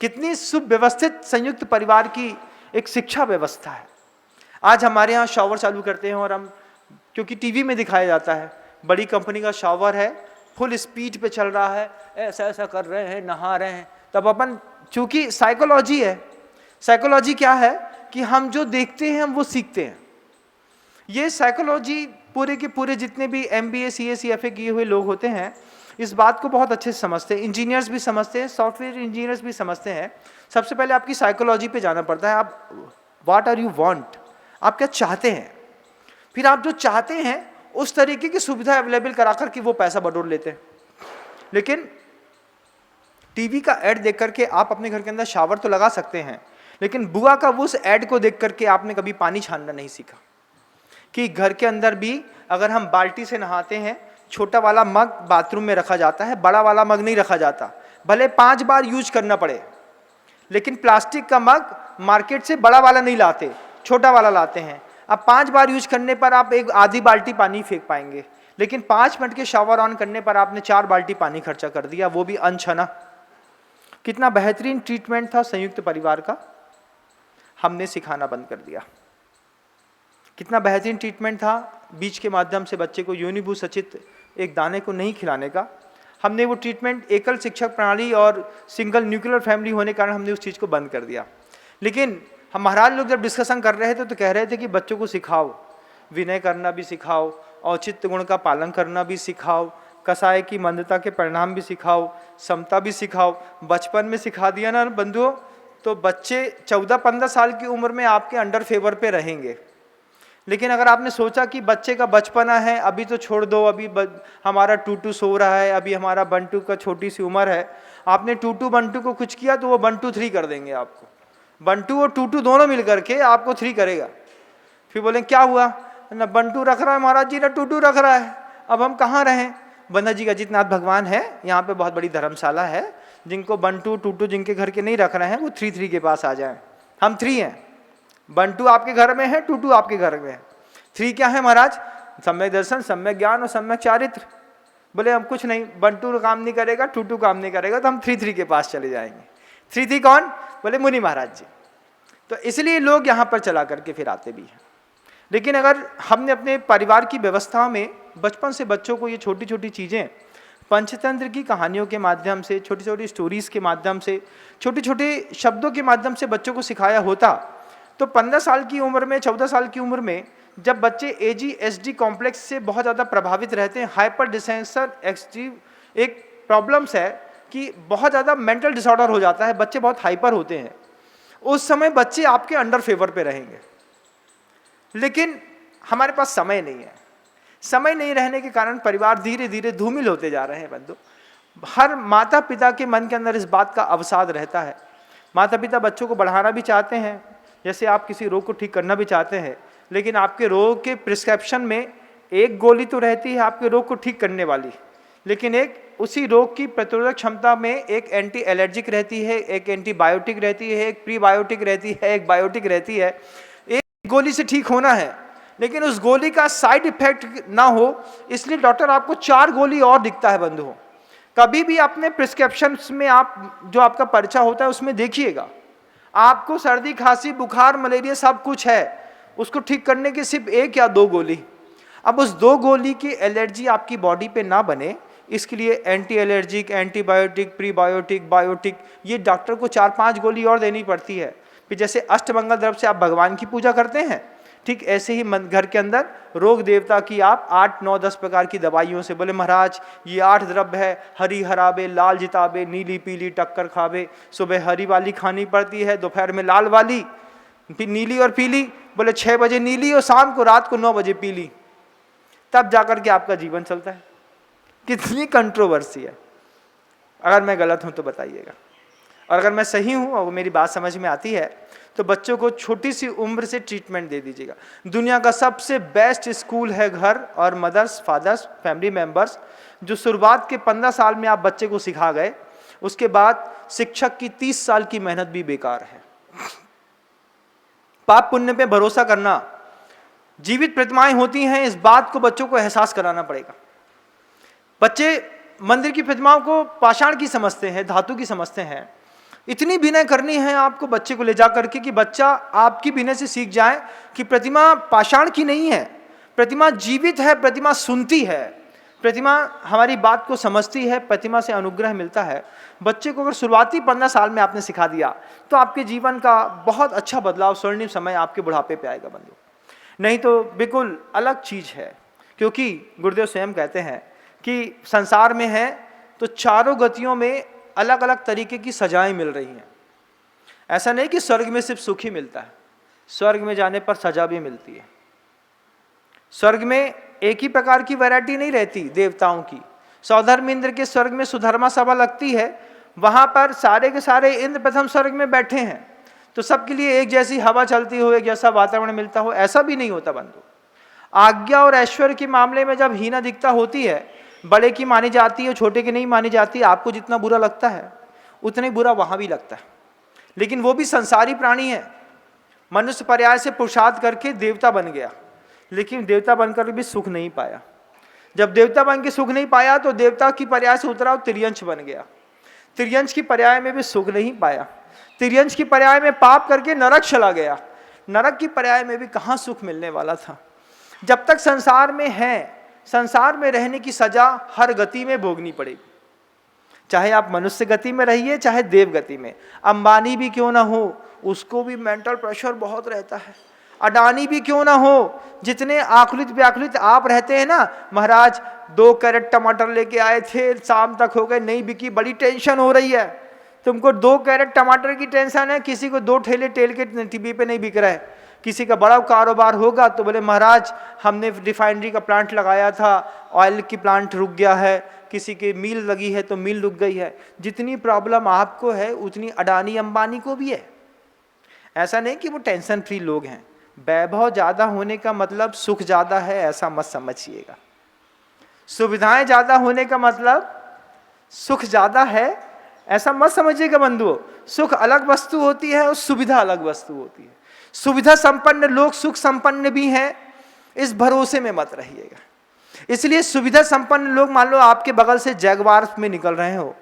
कितनी सुव्यवस्थित संयुक्त परिवार की एक शिक्षा व्यवस्था है। आज हमारे यहाँ शॉवर चालू करते हैं और हम, क्योंकि टीवी में दिखाया जाता है, बड़ी कंपनी का शॉवर है, फुल स्पीड पे चल रहा है, ऐसा ऐसा कर रहे हैं, नहा रहे हैं, तब अपन, चूंकि साइकोलॉजी है, साइकोलॉजी क्या है कि हम जो देखते हैं हम वो सीखते हैं। ये साइकोलॉजी पूरे के पूरे जितने भी MBA CA CFA किए हुए लोग होते हैं इस बात को बहुत अच्छे से समझते हैं। इंजीनियर्स भी समझते हैं, सॉफ्टवेयर इंजीनियर्स भी समझते हैं। सबसे पहले आपकी साइकोलॉजी पे जाना पड़ता है। आप व्हाट आर यू वांट, आप क्या चाहते हैं, फिर आप जो चाहते हैं उस तरीके की सुविधा अवेलेबल करा कर के वो पैसा बटोर लेते हैं। लेकिन टीवी का ऐड देख करके आप अपने घर के अंदर शावर तो लगा सकते हैं, लेकिन बुआ का वो उस ऐड को देख करके आपने कभी पानी छानना नहीं सीखा। कि घर के अंदर भी अगर हम बाल्टी से नहाते हैं, छोटा वाला मग बाथरूम में रखा जाता है, बड़ा वाला मग नहीं रखा जाता। भले 5 बार यूज करना पड़े, लेकिन प्लास्टिक का मग मार्केट से बड़ा वाला नहीं लाते, छोटा वाला लाते हैं। अब 5 बार यूज करने पर आप एक आधी बाल्टी पानी फेंक पाएंगे, लेकिन 5 मिनट के शावर ऑन करने पर आपने 4 बाल्टी पानी खर्चा कर दिया, वो भी अनछना। कितना बेहतरीन ट्रीटमेंट था संयुक्त परिवार का, हमने सिखाना बंद कर दिया। कितना बेहतरीन ट्रीटमेंट था बीज के माध्यम से बच्चे को योनिभूत सचित एक दाने को नहीं खिलाने का। हमने वो ट्रीटमेंट एकल शिक्षक प्रणाली और सिंगल न्यूक्लियर फैमिली होने के कारण हमने उस चीज़ को बंद कर दिया। लेकिन हम महाराज लोग जब डिस्कशन कर रहे थे तो कह रहे थे कि बच्चों को सिखाओ, विनय करना भी सिखाओ, औचित्य गुण का पालन करना भी सिखाओ, कसाय की मंदता के परिणाम भी सिखाओ, समता भी सिखाओ। बचपन में सिखा दिया ना बंधुओं, तो बच्चे 14-15 साल की उम्र में आपके अंडर फेवर पे रहेंगे। लेकिन अगर आपने सोचा कि बच्चे का बचपना है, अभी तो छोड़ दो, अभी हमारा टूटू सो रहा है, अभी हमारा बंटू का छोटी सी उम्र है, आपने टूटू बंटू को कुछ किया तो वो बंटू 3 कर देंगे आपको। बंटू और टूटू दोनों मिल करके आपको 3 करेगा। फिर बोले क्या हुआ, ना बंटू रख रहा है महाराज जी, ना टूटू रख रहा है, अब हम कहाँ रहें। बंधा जी का जितनाथ भगवान है, यहाँ पे बहुत बड़ी धर्मशाला है, जिनको बंटू टूटू जिनके घर के नहीं रख रहे हैं वो 3 के पास आ जाएं। हम 3 हैं, बंटू आपके घर में है, टूटू आपके घर में है। 3 क्या है महाराज? सम्यक दर्शन, सम्यक ज्ञान और सम्यक चारित्र। बोले हम कुछ नहीं, बंटू काम नहीं करेगा, टूटू काम नहीं करेगा, तो हम 3 के पास चले जाएंगे। 3 कौन? बोले मुनि महाराज जी। तो इसलिए लोग यहाँ पर चला करके फिर आते भी हैं। लेकिन अगर हमने अपने परिवार की व्यवस्था में बचपन से बच्चों को ये छोटी छोटी चीज़ें पंचतंत्र की कहानियों के माध्यम से, छोटी छोटी स्टोरीज के माध्यम से, छोटे छोटे शब्दों के माध्यम से बच्चों को सिखाया होता, तो 15 साल की उम्र में, 14 साल की उम्र में जब बच्चे ADHD कॉम्प्लेक्स से बहुत ज़्यादा प्रभावित रहते हैं, हाइपर डिसेंशन एक्सट्रीम एक प्रॉब्लम्स है कि बहुत ज़्यादा मेंटल डिसऑर्डर हो जाता है, बच्चे बहुत हाइपर होते हैं, उस समय बच्चे आपके अंडर फेवर पे रहेंगे। लेकिन हमारे पास समय नहीं है। समय नहीं रहने के कारण परिवार धीरे धीरे धूमिल होते जा रहे हैं बंधु। हर माता पिता के मन के अंदर इस बात का अवसाद रहता है। माता पिता बच्चों को बढ़ाना भी चाहते हैं, जैसे आप किसी रोग को ठीक करना भी चाहते हैं, लेकिन आपके रोग के प्रिस्क्रिप्शन में एक गोली तो रहती है आपके रोग को ठीक करने वाली, लेकिन एक उसी रोग की प्रतिरोधक क्षमता में एक एंटी एलर्जिक रहती है, एक एंटीबायोटिक रहती है, एक प्रीबायोटिक रहती है, एक बायोटिक रहती है। एक गोली से ठीक होना है, लेकिन उस गोली का साइड इफेक्ट ना हो, इसलिए डॉक्टर आपको 4 गोली और दिखता है बंधुओं। कभी भी अपने प्रिस्क्रिप्शन में आप जो आपका पर्चा होता है उसमें देखिएगा, आपको सर्दी खांसी बुखार मलेरिया सब कुछ है, उसको ठीक करने की सिर्फ 1 या 2 गोली। अब उस 2 गोली की एलर्जी आपकी बॉडी पे ना बने, इसके लिए anti allergic, antibiotic, prebiotic, biotic, ये डॉक्टर को 4-5 गोली और देनी पड़ती है। फिर जैसे अष्टमंगल द्रव्य से आप भगवान की पूजा करते हैं, ठीक ऐसे ही घर के अंदर रोग देवता की आप 8, 9, 10 प्रकार की दवाइयों से, बोले महाराज ये 8 द्रव्य है, हरी हराबे, लाल जिताबे, नीली पीली टक्कर खाबे, सुबह हरी वाली खानी पड़ती है, दोपहर में लाल वाली, फिर नीली और पीली, बोले 6 बजे नीली और शाम को रात को 9 बजे पीली, तब जाकर के आपका जीवन चलता है। कितनी कंट्रोवर्सी है। अगर मैं गलत हूं तो बताइएगा, और अगर मैं सही हूं और मेरी बात समझ में आती है तो बच्चों को छोटी सी उम्र से ट्रीटमेंट दे दीजिएगा। दुनिया का सबसे बेस्ट स्कूल है घर और मदर्स, फादर्स, फैमिली मेंबर्स, जो शुरुआत के 15 साल में आप बच्चे को सिखा गए, उसके बाद शिक्षक की 30 साल की मेहनत भी बेकार है। पाप पुण्य पे भरोसा करना, जीवित प्रतिमाएं होती हैं, इस बात को बच्चों को एहसास कराना पड़ेगा। बच्चे मंदिर की प्रतिमाओं को पाषाण की समझते हैं, धातु की समझते हैं। इतनी विनय करनी है आपको बच्चे को ले जा करके कि बच्चा आपकी विनय से सीख जाए कि प्रतिमा पाषाण की नहीं है, प्रतिमा जीवित है, प्रतिमा सुनती है, प्रतिमा हमारी बात को समझती है, प्रतिमा से अनुग्रह मिलता है। बच्चे को अगर शुरुआती 15 साल में आपने सिखा दिया तो आपके जीवन का बहुत अच्छा बदलाव, स्वर्णिम समय आपके बुढ़ापे पे आएगा बंधु। नहीं तो बिल्कुल अलग चीज है, क्योंकि गुरुदेव स्वयं कहते हैं कि संसार में है तो चारों गतियों में अलग अलग तरीके की सजाएं मिल रही हैं। ऐसा नहीं कि स्वर्ग में सिर्फ सुख ही मिलता है, स्वर्ग में जाने पर सजा भी मिलती है। स्वर्ग में एक ही प्रकार की वैरायटी नहीं रहती देवताओं की। सौधर्म इंद्र के स्वर्ग में सुधर्मा सभा लगती है, वहां पर सारे के सारे इंद्र प्रथम स्वर्ग में बैठे हैं, तो सबके लिए एक जैसी हवा चलती हो, एक जैसा वातावरण मिलता हो, ऐसा भी नहीं होता बंधु। आज्ञा और ऐश्वर्य के मामले में जब हीना दिखता होती है, बड़े की मानी जाती है, छोटे की नहीं मानी जाती। आपको जितना बुरा लगता है उतना ही बुरा वहां भी लगता है, लेकिन वो भी संसारी प्राणी है। मनुष्य पर्याय से पुरुषार्थ करके देवता बन गया, लेकिन देवता बनकर भी सुख नहीं पाया। जब देवता बन के सुख नहीं पाया तो देवता की पर्याय से उतरा और तिर्यंश बन गया। तिर्यंश की पर्याय में भी सुख नहीं पाया, तिर्यंश की पर्याय में पाप करके नरक चला गया। नरक की पर्याय में भी कहाँ सुख मिलने वाला था। जब तक संसार में है, संसार में रहने की सजा हर गति में भोगनी पड़ेगी, चाहे आप मनुष्य गति में रहिए चाहे देव गति में। अंबानी भी क्यों ना हो, उसको भी मेंटल प्रेशर बहुत रहता है। अडानी भी क्यों ना हो, जितने आकुलित व्याकुलित आप रहते हैं ना, महाराज 2 कैरेट टमाटर लेके आए थे, शाम तक हो गए, नहीं बिकी, बड़ी टेंशन हो रही है। तुमको 2 कैरेट टमाटर की टेंशन है, किसी को 2 ठेले तेल के टीवी पे नहीं बिक रहा है। किसी का बड़ा कारोबार होगा तो बोले महाराज हमने रिफाइनरी का प्लांट लगाया था, ऑयल की प्लांट रुक गया है, किसी की मिल लगी है तो मिल रुक गई है। जितनी प्रॉब्लम आपको है उतनी अडानी अंबानी को भी है। ऐसा नहीं कि वो टेंशन फ्री लोग हैं। वैभव ज्यादा होने का मतलब सुख ज्यादा है, ऐसा मत समझिएगा। सुविधाएं ज्यादा होने का मतलब सुख ज्यादा है, ऐसा मत समझिएगा बंधुओं। सुख अलग वस्तु होती है और सुविधा अलग वस्तु होती है। सुविधा संपन्न लोग सुख संपन्न भी हैं, इस भरोसे में मत रहिएगा। इसलिए सुविधा संपन्न लोग, मान लो आपके बगल से जैगवार में निकल रहे हो,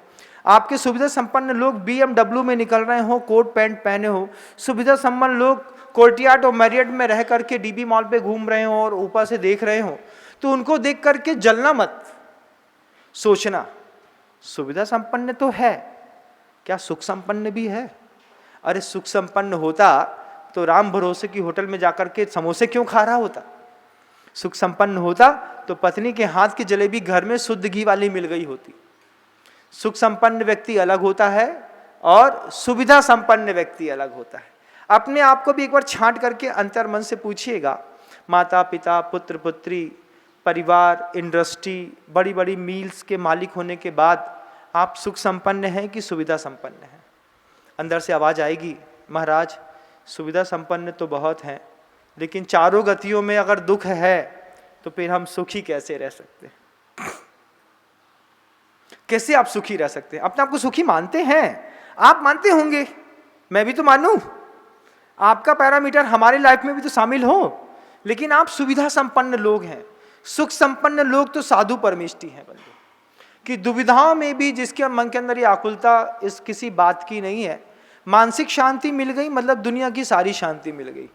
आपके सुविधा संपन्न लोग BMW में निकल रहे हो, कोट पैंट पहने हो, सुविधा संपन्न लोग कोर्टियार्ड और मैरियट में रह करके DB मॉल पे घूम रहे हो और ऊपर से देख रहे हो, तो उनको देख करके जलना मत, सोचना सुविधा संपन्न तो है, क्या सुख संपन्न भी है? अरे सुख संपन्न होता तो राम भरोसे की होटल में जाकर के समोसे क्यों खा रहा होता? सुख संपन्न होता तो पत्नी के हाथ की जलेबी घर में शुद्ध घी वाली मिल गई होती। सुख संपन्न व्यक्ति अलग होता है और सुविधा संपन्न व्यक्ति अलग होता है। अपने आप को भी एक बार छांट करके अंतर मन से पूछिएगा। माता पिता, पुत्र पुत्री, परिवार, इंडस्ट्री, बड़ी बड़ी मील्स के मालिक होने के बाद आप सुख संपन्न हैं कि सुविधा संपन्न हैं? अंदर से आवाज आएगी, महाराज सुविधा संपन्न तो बहुत हैं, लेकिन चारों गतियों में अगर दुख है तो फिर हम सुखी कैसे रह सकते हैं? कैसे आप सुखी रह सकते हैं? अपने आप को सुखी मानते हैं? आप मानते होंगे, मैं भी तो मानूं। आपका पैरामीटर हमारी लाइफ में भी तो शामिल हो, लेकिन आप सुविधा संपन्न लोग हैं। सुख संपन्न लोग तो साधु परमेष्टि हैं बंधु, कि दुविधाओं में भी जिसके मन के अंदर ये आकुलता इस किसी बात की नहीं है, मानसिक शांति मिल गई मतलब दुनिया की सारी शांति मिल गई।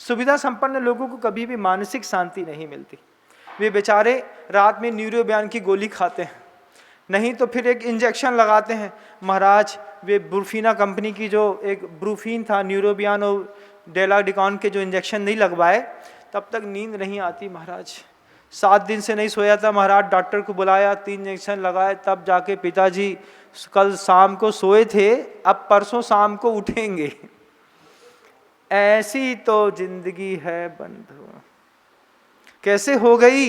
सुविधा संपन्न लोगों को कभी भी मानसिक शांति नहीं मिलती। वे बेचारे रात में न्यूरो बयान की गोली खाते हैं, नहीं तो फिर एक इंजेक्शन लगाते हैं, महाराज वे ब्रूफीना कंपनी की जो एक ब्रूफीन था, न्यूरोबियान और डेलाडिकॉन के जो इंजेक्शन नहीं लगवाए, तब तक नींद नहीं आती महाराज। 7 दिन से नहीं सोया था महाराज। डॉक्टर को बुलाया, 3 इंजेक्शन लगाए, तब जाके पिताजी कल शाम को सोए थे, अब परसों शाम को उठेंगे। ऐसी तो जिंदगी है बंधु। कैसे हो गई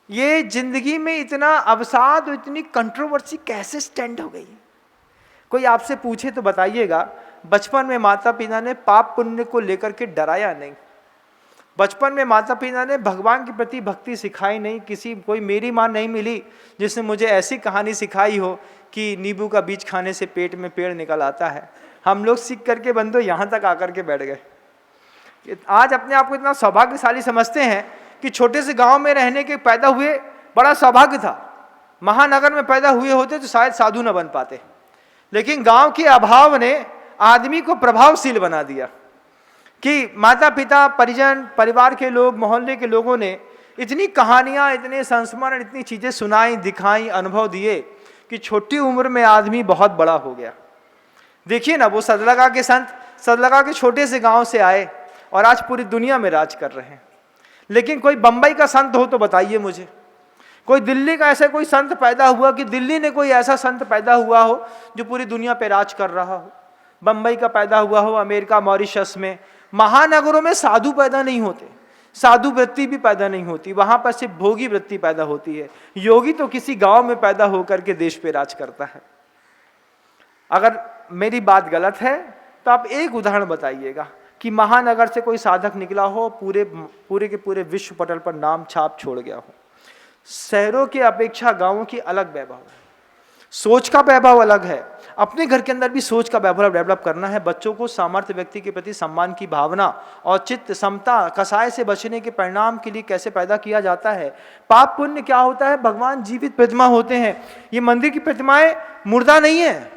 ये जिंदगी में? इतना अवसाद, इतनी कंट्रोवर्सी कैसे स्टैंड हो गई? कोई आपसे पूछे तो बताइएगा, बचपन में माता पिता ने पाप पुण्य को लेकर के डराया नहीं, बचपन में माता पिता ने भगवान के प्रति भक्ति सिखाई नहीं। कोई मेरी माँ नहीं मिली जिसने मुझे ऐसी कहानी सिखाई हो कि नींबू का बीज खाने से पेट में पेड़ निकल आता है। हम लोग सीख करके बंधु यहाँ तक आकर के बैठ गए। आज अपने आप को इतना सौभाग्यशाली समझते हैं कि छोटे से गांव में रहने के पैदा हुए, बड़ा सौभाग्य था। महानगर में पैदा हुए होते तो शायद साधु न बन पाते, लेकिन गांव के अभाव ने आदमी को प्रभावशील बना दिया कि माता पिता, परिजन, परिवार के लोग, मोहल्ले के लोगों ने इतनी कहानियां, इतने संस्मरण, इतनी चीजें सुनाई, दिखाई, अनुभव दिए कि छोटी उम्र में आदमी बहुत बड़ा हो गया। देखिए ना, वो सदलगा के संत सदलगा के छोटे से गांव से आए और आज पूरी दुनिया में राज कर रहे हैं। लेकिन कोई बंबई का संत हो तो बताइए मुझे, कोई दिल्ली का ऐसा कोई संत पैदा हुआ कि दिल्ली ने कोई ऐसा संत पैदा हुआ हो जो पूरी दुनिया पे राज कर रहा हो? बंबई का पैदा हुआ हो, अमेरिका, मॉरिशस में, महानगरों में साधु पैदा नहीं होते, साधु वृत्ति भी पैदा नहीं होती, वहां पर सिर्फ भोगी वृत्ति पैदा होती है। योगी तो किसी गांव में पैदा होकर के देश पे राज करता है। अगर मेरी बात गलत है तो आप एक उदाहरण बताइएगा कि महानगर से कोई साधक निकला हो, पूरे के पूरे विश्व पटल पर नाम छाप छोड़ गया हो। शहरों की अपेक्षा गांवों की अलग वैभव है, सोच का वैभव अलग है। अपने घर के अंदर भी सोच का वैभव डेवलप करना है। बच्चों को सामर्थ्य, व्यक्ति के प्रति सम्मान की भावना और चित्त समता, कसाय से बचने के परिणाम के लिए कैसे पैदा किया जाता है। पाप पुण्य क्या होता है? भगवान जीवित प्रतिमा होते हैं। ये मंदिर की प्रतिमाएं मुर्दा नहीं है,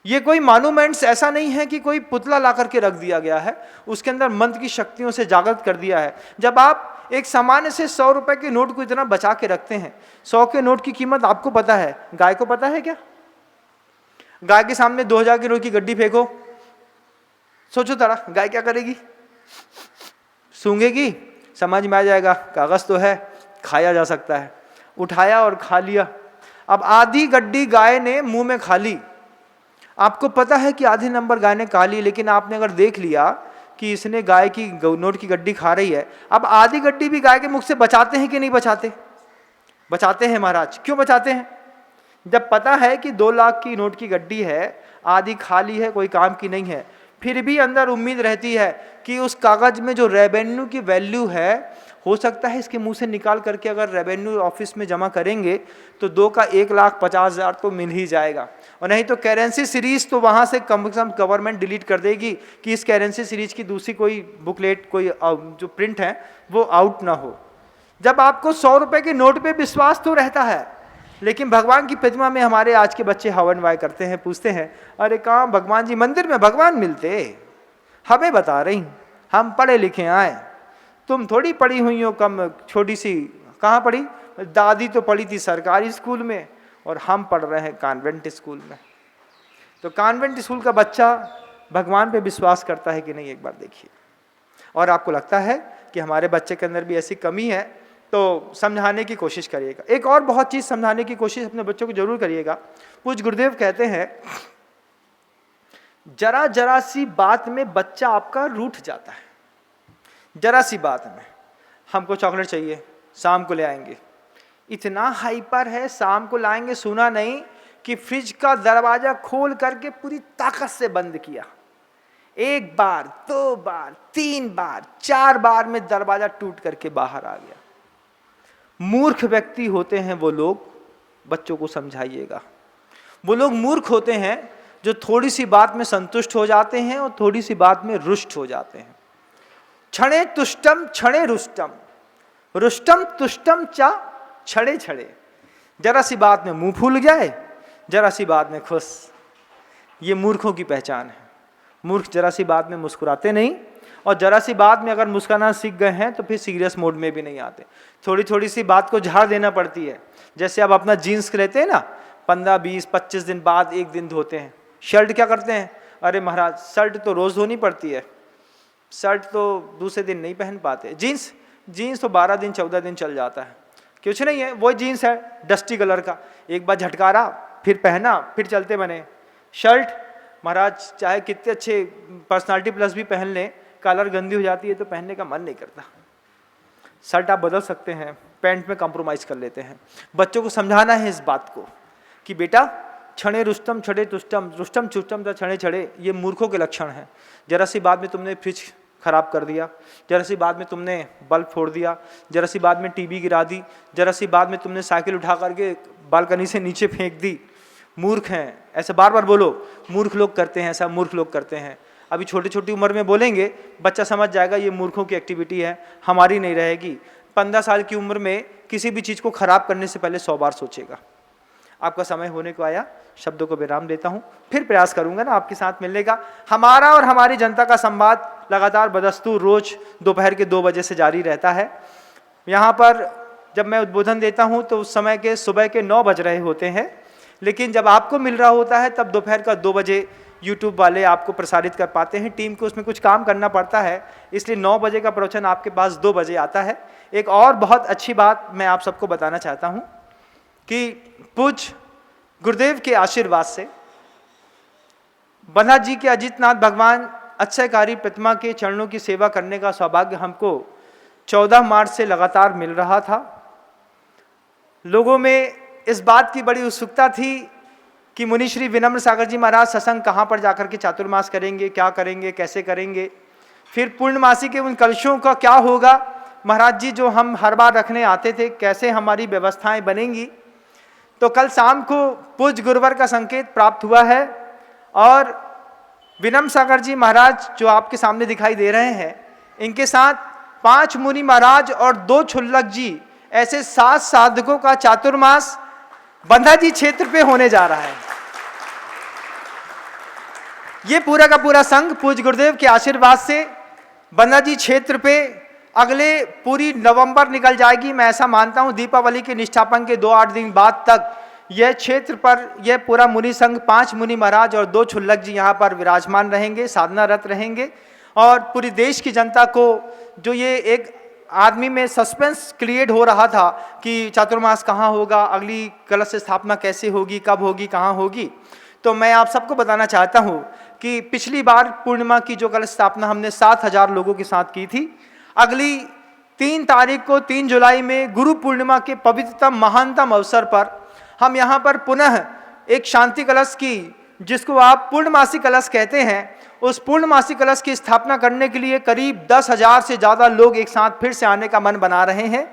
ये कोई मॉन्यूमेंट्स ऐसा नहीं है कि कोई पुतला ला करके रख दिया गया है, उसके अंदर मंत्र की शक्तियों से जागृत कर दिया है। जब आप एक सामान्य से 100 रुपए के नोट को इतना बचा के रखते हैं, 100 के नोट की कीमत आपको पता है, गाय को पता है क्या? गाय के सामने 2000 के नोट की गड्डी फेंको, सोचो जरा, गाय क्या करेगी? सूंघेगी, समझ में आ जाएगा कागज तो है, खाया जा सकता है। उठाया और खा लिया। अब आधी गड्डी गाय ने मुंह में खा ली, आपको पता है कि आधे नंबर गाय ने खा ली, लेकिन आपने अगर देख लिया कि इसने गाय की नोट की गड्डी खा रही है, अब आधी गड्डी भी गाय के मुख से बचाते हैं कि नहीं बचाते? बचाते हैं महाराज। क्यों बचाते हैं? जब पता है कि 2 लाख की नोट की गड्डी है, आधी खाली है, कोई काम की नहीं है, फिर भी अंदर उम्मीद रहती है कि उस कागज में जो रेवेन्यू की वैल्यू है, हो सकता है इसके मुंह से निकाल करके अगर रेवेन्यू ऑफिस में जमा करेंगे तो 2 का 1,50,000 तो मिल ही जाएगा। और नहीं तो करेंसी सीरीज तो वहां से कम से कम गवर्नमेंट डिलीट कर देगी कि इस करेंसी सीरीज की दूसरी कोई बुकलेट, कोई जो प्रिंट है वो आउट ना हो। जब आपको 100 रुपए के नोट पे विश्वास तो रहता है, लेकिन भगवान की प्रतिमा में हमारे आज के बच्चे हवन वाय करते हैं, पूछते हैं अरे कहाँ भगवान जी? मंदिर में भगवान मिलते? हमें बता रही, हम पढ़े लिखे आए, तुम थोड़ी पढ़ी हुई हो, कम छोटी सी, कहाँ पढ़ी? दादी तो पढ़ी थी सरकारी स्कूल में और हम पढ़ रहे हैं कॉन्वेंट स्कूल में। तो कॉन्वेंट स्कूल का बच्चा भगवान पे विश्वास करता है कि नहीं, एक बार देखिए। और आपको लगता है कि हमारे बच्चे के अंदर भी ऐसी कमी है तो समझाने की कोशिश करिएगा। एक और बहुत चीज समझाने की कोशिश अपने बच्चों को जरूर करिएगा। पूज्य गुरुदेव कहते हैं, जरा जरा सी बात में बच्चा आपका रूठ जाता है। जरा सी बात में, हमको चॉकलेट चाहिए, शाम को ले आएंगे, इतना हाइपर है, शाम को लाएंगे, सुना नहीं कि फ्रिज का दरवाजा खोल करके पूरी ताकत से बंद किया। 1 बार, 2 बार, 3 बार, 4 बार में दरवाजा टूट करके बाहर आ गया। मूर्ख व्यक्ति होते हैं वो लोग, बच्चों को समझाइएगा। वो लोग मूर्ख होते हैं जो थोड़ी सी बात में संतुष्ट हो जाते हैं और थोड़ी सी बात में रुष्ट हो जाते हैं। क्षणे तुष्टम क्षणे रुष्टम, रुष्टम तुष्टम चा छड़े छड़े। जरा सी बात में मुंह फूल जाए, जरा सी बात में खुश। ये मूर्खों की पहचान है। मूर्ख जरा सी बात में मुस्कुराते नहीं, और जरा सी बात में अगर मुस्कुराना सीख गए हैं तो फिर सीरियस मोड में भी नहीं आते। थोड़ी थोड़ी सी बात को झाड़ देना पड़ती है। जैसे आप अपना जीन्स लेते हैं ना, 15, 20, 25 दिन बाद एक दिन धोते हैं। शर्ट क्या करते हैं, अरे महाराज शर्ट तो रोज़ धोनी पड़ती है, शर्ट तो दूसरे दिन नहीं पहन पाते। जीन्स तो 12 दिन 14 दिन चल जाता है, कुछ नहीं है, वो जीन्स है डस्टी कलर का, एक बार झटकारा फिर पहना फिर चलते बने। शर्ट महाराज चाहे कितने अच्छे पर्सनालिटी प्लस भी पहन लें, कलर गंदी हो जाती है तो पहनने का मन नहीं करता। शर्ट आप बदल सकते हैं, पैंट में कॉम्प्रोमाइज़ कर लेते हैं। बच्चों को समझाना है इस बात को कि बेटा छड़े रुस्तम छड़े तुष्टम रुस्तम चुष्टम तो छड़े छड़े, ये मूर्खों के लक्षण हैं। जरा सी बात में तुमने फ्रिज खराब कर दिया, जरा सी बात में तुमने बल्ब फोड़ दिया, जरा सी बात में टीवी गिरा दी, जरा सी बात में तुमने साइकिल उठा करके बालकनी से नीचे फेंक दी। मूर्ख हैं, ऐसे बार बार बोलो, मूर्ख लोग करते हैं ऐसा, मूर्ख लोग करते हैं। अभी छोटी छोटी उम्र में बोलेंगे, बच्चा समझ जाएगा ये मूर्खों की एक्टिविटी है, हमारी नहीं रहेगी। 15 साल की उम्र में किसी भी चीज़ को खराब करने से पहले 100 बार सोचेगा। आपका समय होने को आया, शब्दों को विराम देता हूँ, फिर प्रयास करूंगा ना आपके साथ मिलने का। हमारा और हमारी जनता का संवाद लगातार बदस्तूर रोज दोपहर के 2 बजे से जारी रहता है। यहाँ पर जब मैं उद्बोधन देता हूँ तो उस समय के सुबह के 9 बज रहे होते हैं, लेकिन जब आपको मिल रहा होता है तब दोपहर का 2 बजे यूट्यूब वाले आपको प्रसारित कर पाते हैं। टीम को उसमें कुछ काम करना पड़ता है, इसलिए 9 बजे का प्रवचन आपके पास 2 बजे आता है। एक और बहुत अच्छी बात मैं आप सबको बताना चाहता हूँ कि पूज्य गुरुदेव के आशीर्वाद से बंधा जी के अजितनाथ भगवान अक्षयकारी प्रतिमा के चरणों की सेवा करने का सौभाग्य हमको 14 मार्च से लगातार मिल रहा था। लोगों में इस बात की बड़ी उत्सुकता थी कि मुनि श्री विनम्र सागर जी महाराज सत्संग कहाँ पर जाकर के चातुर्मास करेंगे, क्या करेंगे, कैसे करेंगे, फिर पूर्णमासी के उन कलशों का क्या होगा, महाराज जी जो हम हर बार रखने आते थे कैसे हमारी व्यवस्थाएं बनेंगी। तो कल शाम को पूज्य गुरुवर का संकेत प्राप्त हुआ है और विनम्र सागर जी महाराज जो आपके सामने दिखाई दे रहे हैं, इनके साथ 5 मुनि महाराज और 2 छुल्लक जी, ऐसे 7 साधकों का चातुर्मास बंधा जी क्षेत्र पे होने जा रहा है। ये पूरा का पूरा संघ पूज्य गुरुदेव के आशीर्वाद से बंधा जी क्षेत्र पे अगले पूरी नवंबर निकल जाएगी। मैं ऐसा मानता हूं दीपावली के निष्ठापन के 2-8 दिन बाद तक यह क्षेत्र पर यह पूरा मुनि संघ 5 मुनि महाराज और 2 छुल्लक जी यहाँ पर विराजमान रहेंगे, साधनारत रहेंगे और पूरी देश की जनता को जो ये एक आदमी में सस्पेंस क्रिएट हो रहा था कि चातुर्मास कहाँ होगा, अगली कलश स्थापना कैसे होगी, कब होगी, कहाँ होगी, तो मैं आप सबको बताना चाहता हूँ कि पिछली बार पूर्णिमा की जो कलश स्थापना हमने 7,000 लोगों के साथ की थी। अगली 3 तारीख को 3 जुलाई में गुरु पूर्णिमा के पवित्रतम महानतम अवसर पर हम यहाँ पर पुनः एक शांति कलश की, जिसको आप पूर्णमासी कलश कहते हैं, उस पूर्णमासी कलश की स्थापना करने के लिए करीब 10,000 से ज़्यादा लोग एक साथ फिर से आने का मन बना रहे हैं।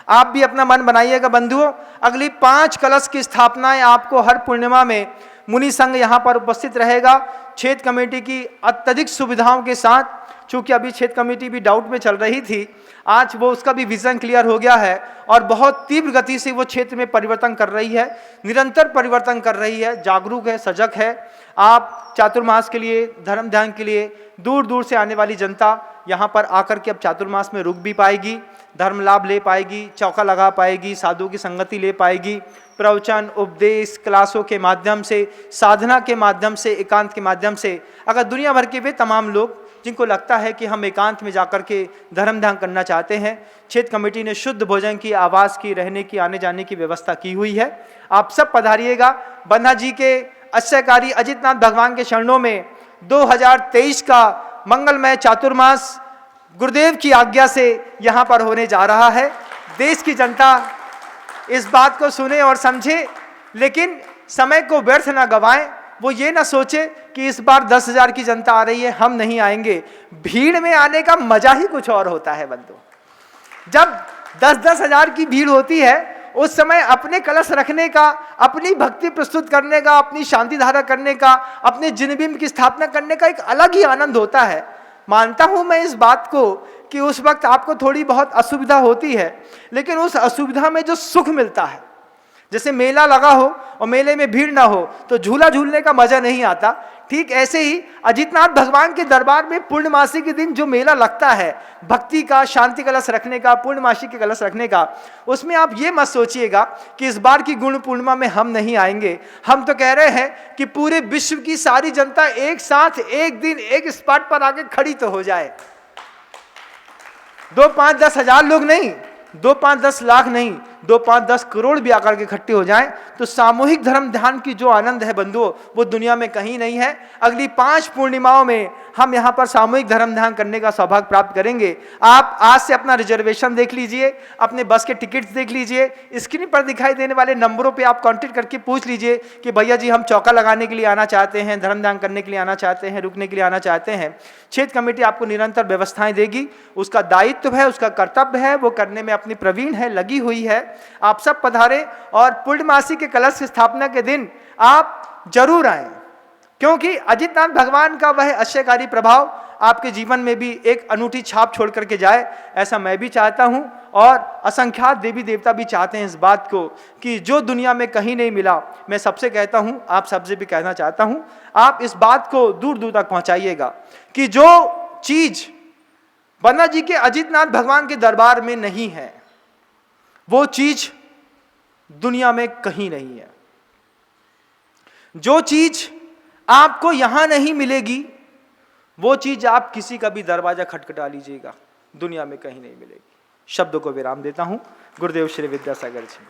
आप भी अपना मन बनाइएगा बंधुओं। अगली 5 कलश की स्थापनाएं आपको हर पूर्णिमा में मुनि संघ यहाँ पर उपस्थित रहेगा, क्षेत्र कमेटी की अत्यधिक सुविधाओं के साथ। चूँकि अभी क्षेत्र कमेटी भी डाउट में चल रही थी, आज वो उसका भी विजन क्लियर हो गया है और बहुत तीव्र गति से वो क्षेत्र में परिवर्तन कर रही है, निरंतर परिवर्तन कर रही है, जागरूक है, सजग है। आप चातुर्मास के लिए, धर्म ध्यान के लिए दूर दूर से आने वाली जनता यहाँ पर आकर के अब चातुर्मास में रुक भी पाएगी, धर्म लाभ ले पाएगी, चौका लगा पाएगी, साधु की संगति ले पाएगी। प्रवचन, उपदेश, क्लासों के माध्यम से, साधना के माध्यम से, एकांत के माध्यम से, अगर दुनिया भर के वे तमाम लोग जिनको लगता है कि हम एकांत में जाकर के धर्म ध्यान करना चाहते हैं, क्षेत्र कमेटी ने शुद्ध भोजन की, आवास की, रहने की, आने जाने की व्यवस्था की हुई है। आप सब पधारिएगा। बंधा जी के अक्षयकारी अजितनाथ भगवान के चरणों में 2023 का मंगलमय चातुर्मास गुरुदेव की आज्ञा से यहाँ पर होने जा रहा है। देश की जनता इस बात को सुने और समझे, लेकिन समय को व्यर्थ ना गवाएं। वो ये ना सोचे कि इस बार 10,000 की जनता आ रही है, हम नहीं आएंगे। भीड़ में आने का मजा ही कुछ और होता है बंधु। जब 10-10 हजार की भीड़ होती है, उस समय अपने कलश रखने का, अपनी भक्ति प्रस्तुत करने का, अपनी शांति धारा करने का, अपने जिनबिंब की स्थापना करने का एक अलग ही आनंद होता है। मानता हूं मैं इस बात को कि उस वक्त आपको थोड़ी बहुत असुविधा होती है, लेकिन उस असुविधा में जो सुख मिलता है, जैसे मेला लगा हो और मेले में भीड़ ना हो तो झूला झूलने का मजा नहीं आता। ठीक ऐसे ही अजितनाथ भगवान के दरबार में पूर्णमासी के दिन जो मेला लगता है भक्ति का, शांति कलश रखने का, पूर्णमासी के कलश रखने का, उसमें आप ये मत सोचिएगा कि इस बार की गुण पूर्णिमा में हम नहीं आएंगे। हम तो कह रहे हैं कि पूरे विश्व की सारी जनता एक साथ एक दिन एक स्पॉट पर आके खड़ी तो हो जाए। 2, 5, 10 हजार लोग नहीं, 2, 5, 10 लाख नहीं, 2, 5, 10 करोड़ भी आकर के इकट्ठे हो जाएं तो सामूहिक धर्म ध्यान की जो आनंद है बंधुओं, वो दुनिया में कहीं नहीं है। अगली 5 पूर्णिमाओं में हम यहाँ पर सामूहिक धर्म ध्यान करने का सौभाग्य प्राप्त करेंगे। आप आज से अपना रिजर्वेशन देख लीजिए, अपने बस के टिकट्स देख लीजिए, स्क्रीन पर दिखाई देने वाले नंबरों पे आप कांटेक्ट करके पूछ लीजिए कि भैया जी हम चौका लगाने के लिए आना चाहते हैं, धर्म ध्यान करने के लिए आना चाहते हैं, रुकने के लिए आना चाहते हैं। क्षेत्र कमेटी आपको निरंतर व्यवस्थाएं देगी, उसका दायित्व है, उसका कर्तव्य है, वो करने में अपनी प्रवीण है, लगी हुई है। आप सब पधारें और पूर्णमासी के कलश की स्थापना के दिन आप जरूर आएं, क्योंकि अजितनाथ भगवान का वह आश्चर्यकारी प्रभाव आपके जीवन में भी एक अनूठी छाप छोड़ करके जाए, ऐसा मैं भी चाहता हूं और असंख्यात देवी देवता भी चाहते हैं इस बात को कि जो दुनिया में कहीं नहीं मिला। मैं सबसे कहता हूं, आप सबसे भी कहना चाहता हूं, आप इस बात को दूर दूर तक पहुंचाइएगा कि जो चीज पन्ना जी के अजितनाथ भगवान के दरबार में नहीं है वो चीज दुनिया में कहीं नहीं है। जो चीज आपको यहां नहीं मिलेगी वो चीज आप किसी का भी दरवाजा खटखटा लीजिएगा, दुनिया में कहीं नहीं मिलेगी। शब्दों को विराम देता हूं। गुरुदेव श्री विद्यासागर जी।